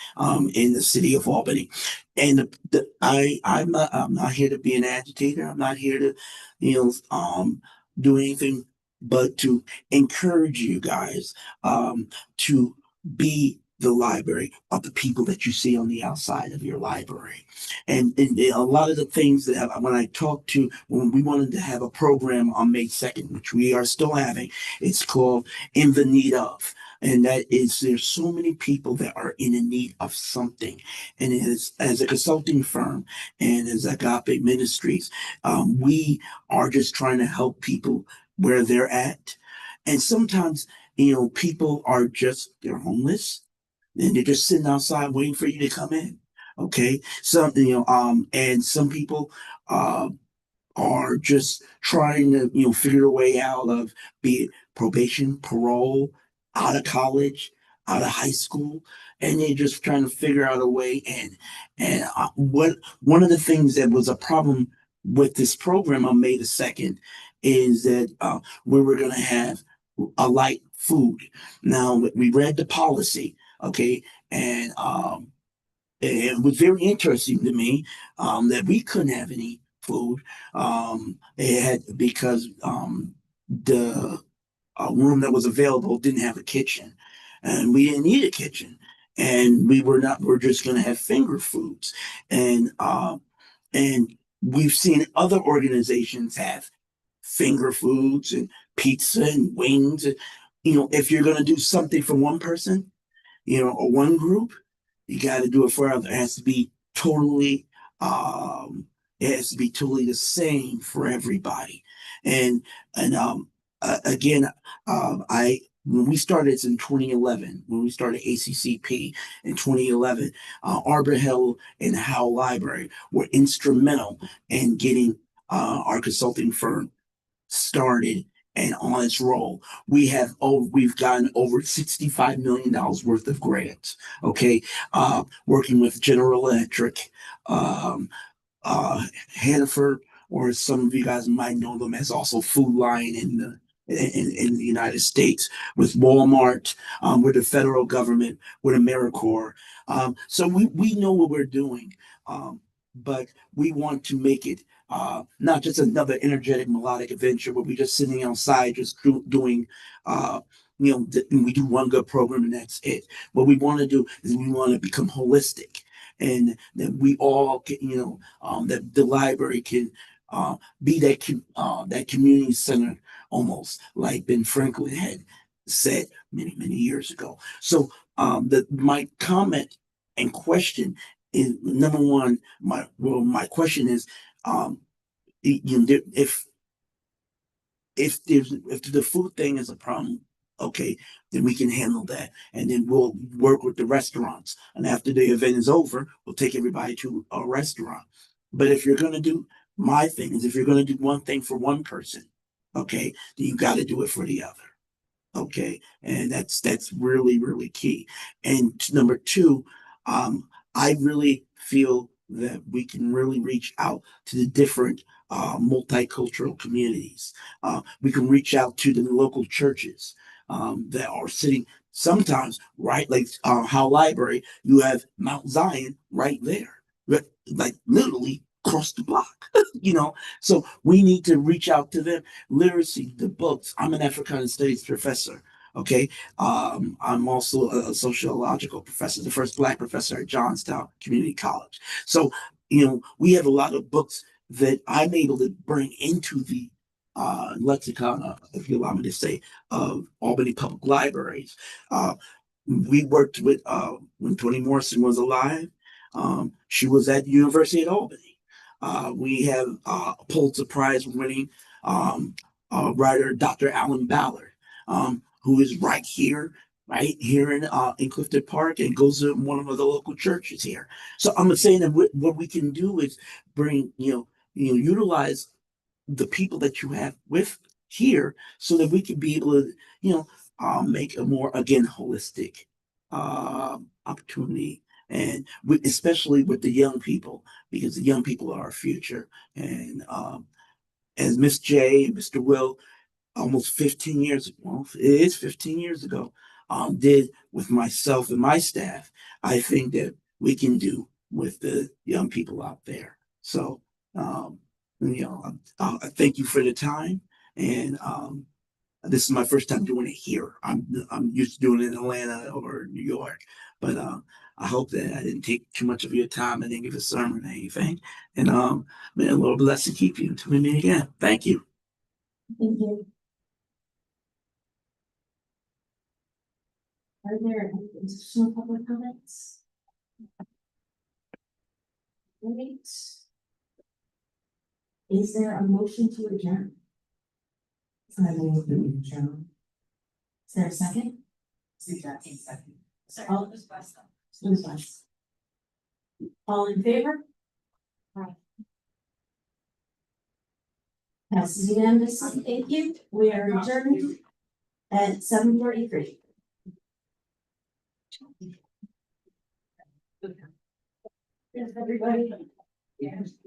in the city of Albany. And I'm not here to be an agitator. I'm not here to do anything but to encourage you guys to be the library of the people that you see on the outside of your library. And a lot of the things that when I talked to, when we wanted to have a program on May 2nd, which we are still having, it's called In the Need Of. And that is, there's so many people that are in the need of something. And as a consulting firm and as Agape Ministries, we are just trying to help people where they're at. And sometimes, people are they're homeless and they're just sitting outside waiting for you to come in. Okay. And some people, are just trying to, figure a way out of, be it probation, parole, out of college, out of high school, and they're just trying to figure out a way in. And one of the things that was a problem with this program on May the 2nd is that we were going to have a light food. Now we read the policy, okay, and it was very interesting to me that we couldn't have any food. It had because the room that was available didn't have a kitchen, and we didn't need a kitchen, and we're just going to have finger foods, and we've seen other organizations have finger foods and pizza and wings. And, if you're going to do something for one person, or one group, you got to do it for others. It has to be totally, it has to be totally the same for everybody. And again, I when we started in 2011, when we started ACCP in 2011, Arbor Hill and Howe Library were instrumental in getting our consulting firm started and on its roll. We've gotten over $65 million worth of grants. Okay. Working with General Electric, um, Hannaford, or some of you guys might know them as also Food Lion in the United States, with Walmart, with the federal government, with AmeriCorps. So we know what we're doing, but we want to make it not just another energetic melodic adventure where we're just sitting outside just doing we do one good program and that's it. What we want to do is we want to become holistic, and that we all can, that the library can be that community center, almost like Ben Franklin had said many years ago. So my comment and question is, number one, my question is, if the food thing is a problem, okay, then we can handle that, and then we'll work with the restaurants. And after the event is over, we'll take everybody to a restaurant. But if you're gonna do my thing is, if you're gonna do one thing for one person, okay, then you got to do it for the other. Okay, and that's really key. And number two, I really feel that we can really reach out to the different multicultural communities. We can reach out to the local churches that are sitting sometimes right, like Howe Library. You have Mount Zion right there, like literally across the block. So we need to reach out to them. Literacy, the books. I'm an African studies professor. Okay. I'm also a sociological professor, the first Black professor at Johnstown Community College. So, we have a lot of books that I'm able to bring into the lexicon, if you allow me to say, of Albany Public Libraries. We worked with, when Toni Morrison was alive, she was at the University of Albany. We have Pulitzer Prize winning writer Dr. Alan Ballard, who is right here in Clifton Park, and goes to one of the local churches here. So I'm saying that what we can do is bring, utilize the people that you have with here, so that we can be able to, make a more, again, holistic opportunity, and especially with the young people, because the young people are our future. And as Miss J and Mr. Will, almost 15 years, well, it is 15 years ago, did with myself and my staff, I think that we can do with the young people out there. So, I thank you for the time, and This is my first time doing it here. I'm used to doing it in Atlanta or New York, but I hope that I didn't take too much of your time and didn't give a sermon or anything. And may the Lord bless and keep you until we meet again. Thank you. Thank you. Are there any additional public comments? Great. Is there a motion to adjourn? I move that we adjourn. Is there a second? All, who's last? All in favor? Aye. Passes unanimously. Thank you. We are adjourned at 7:43. Yes, everybody.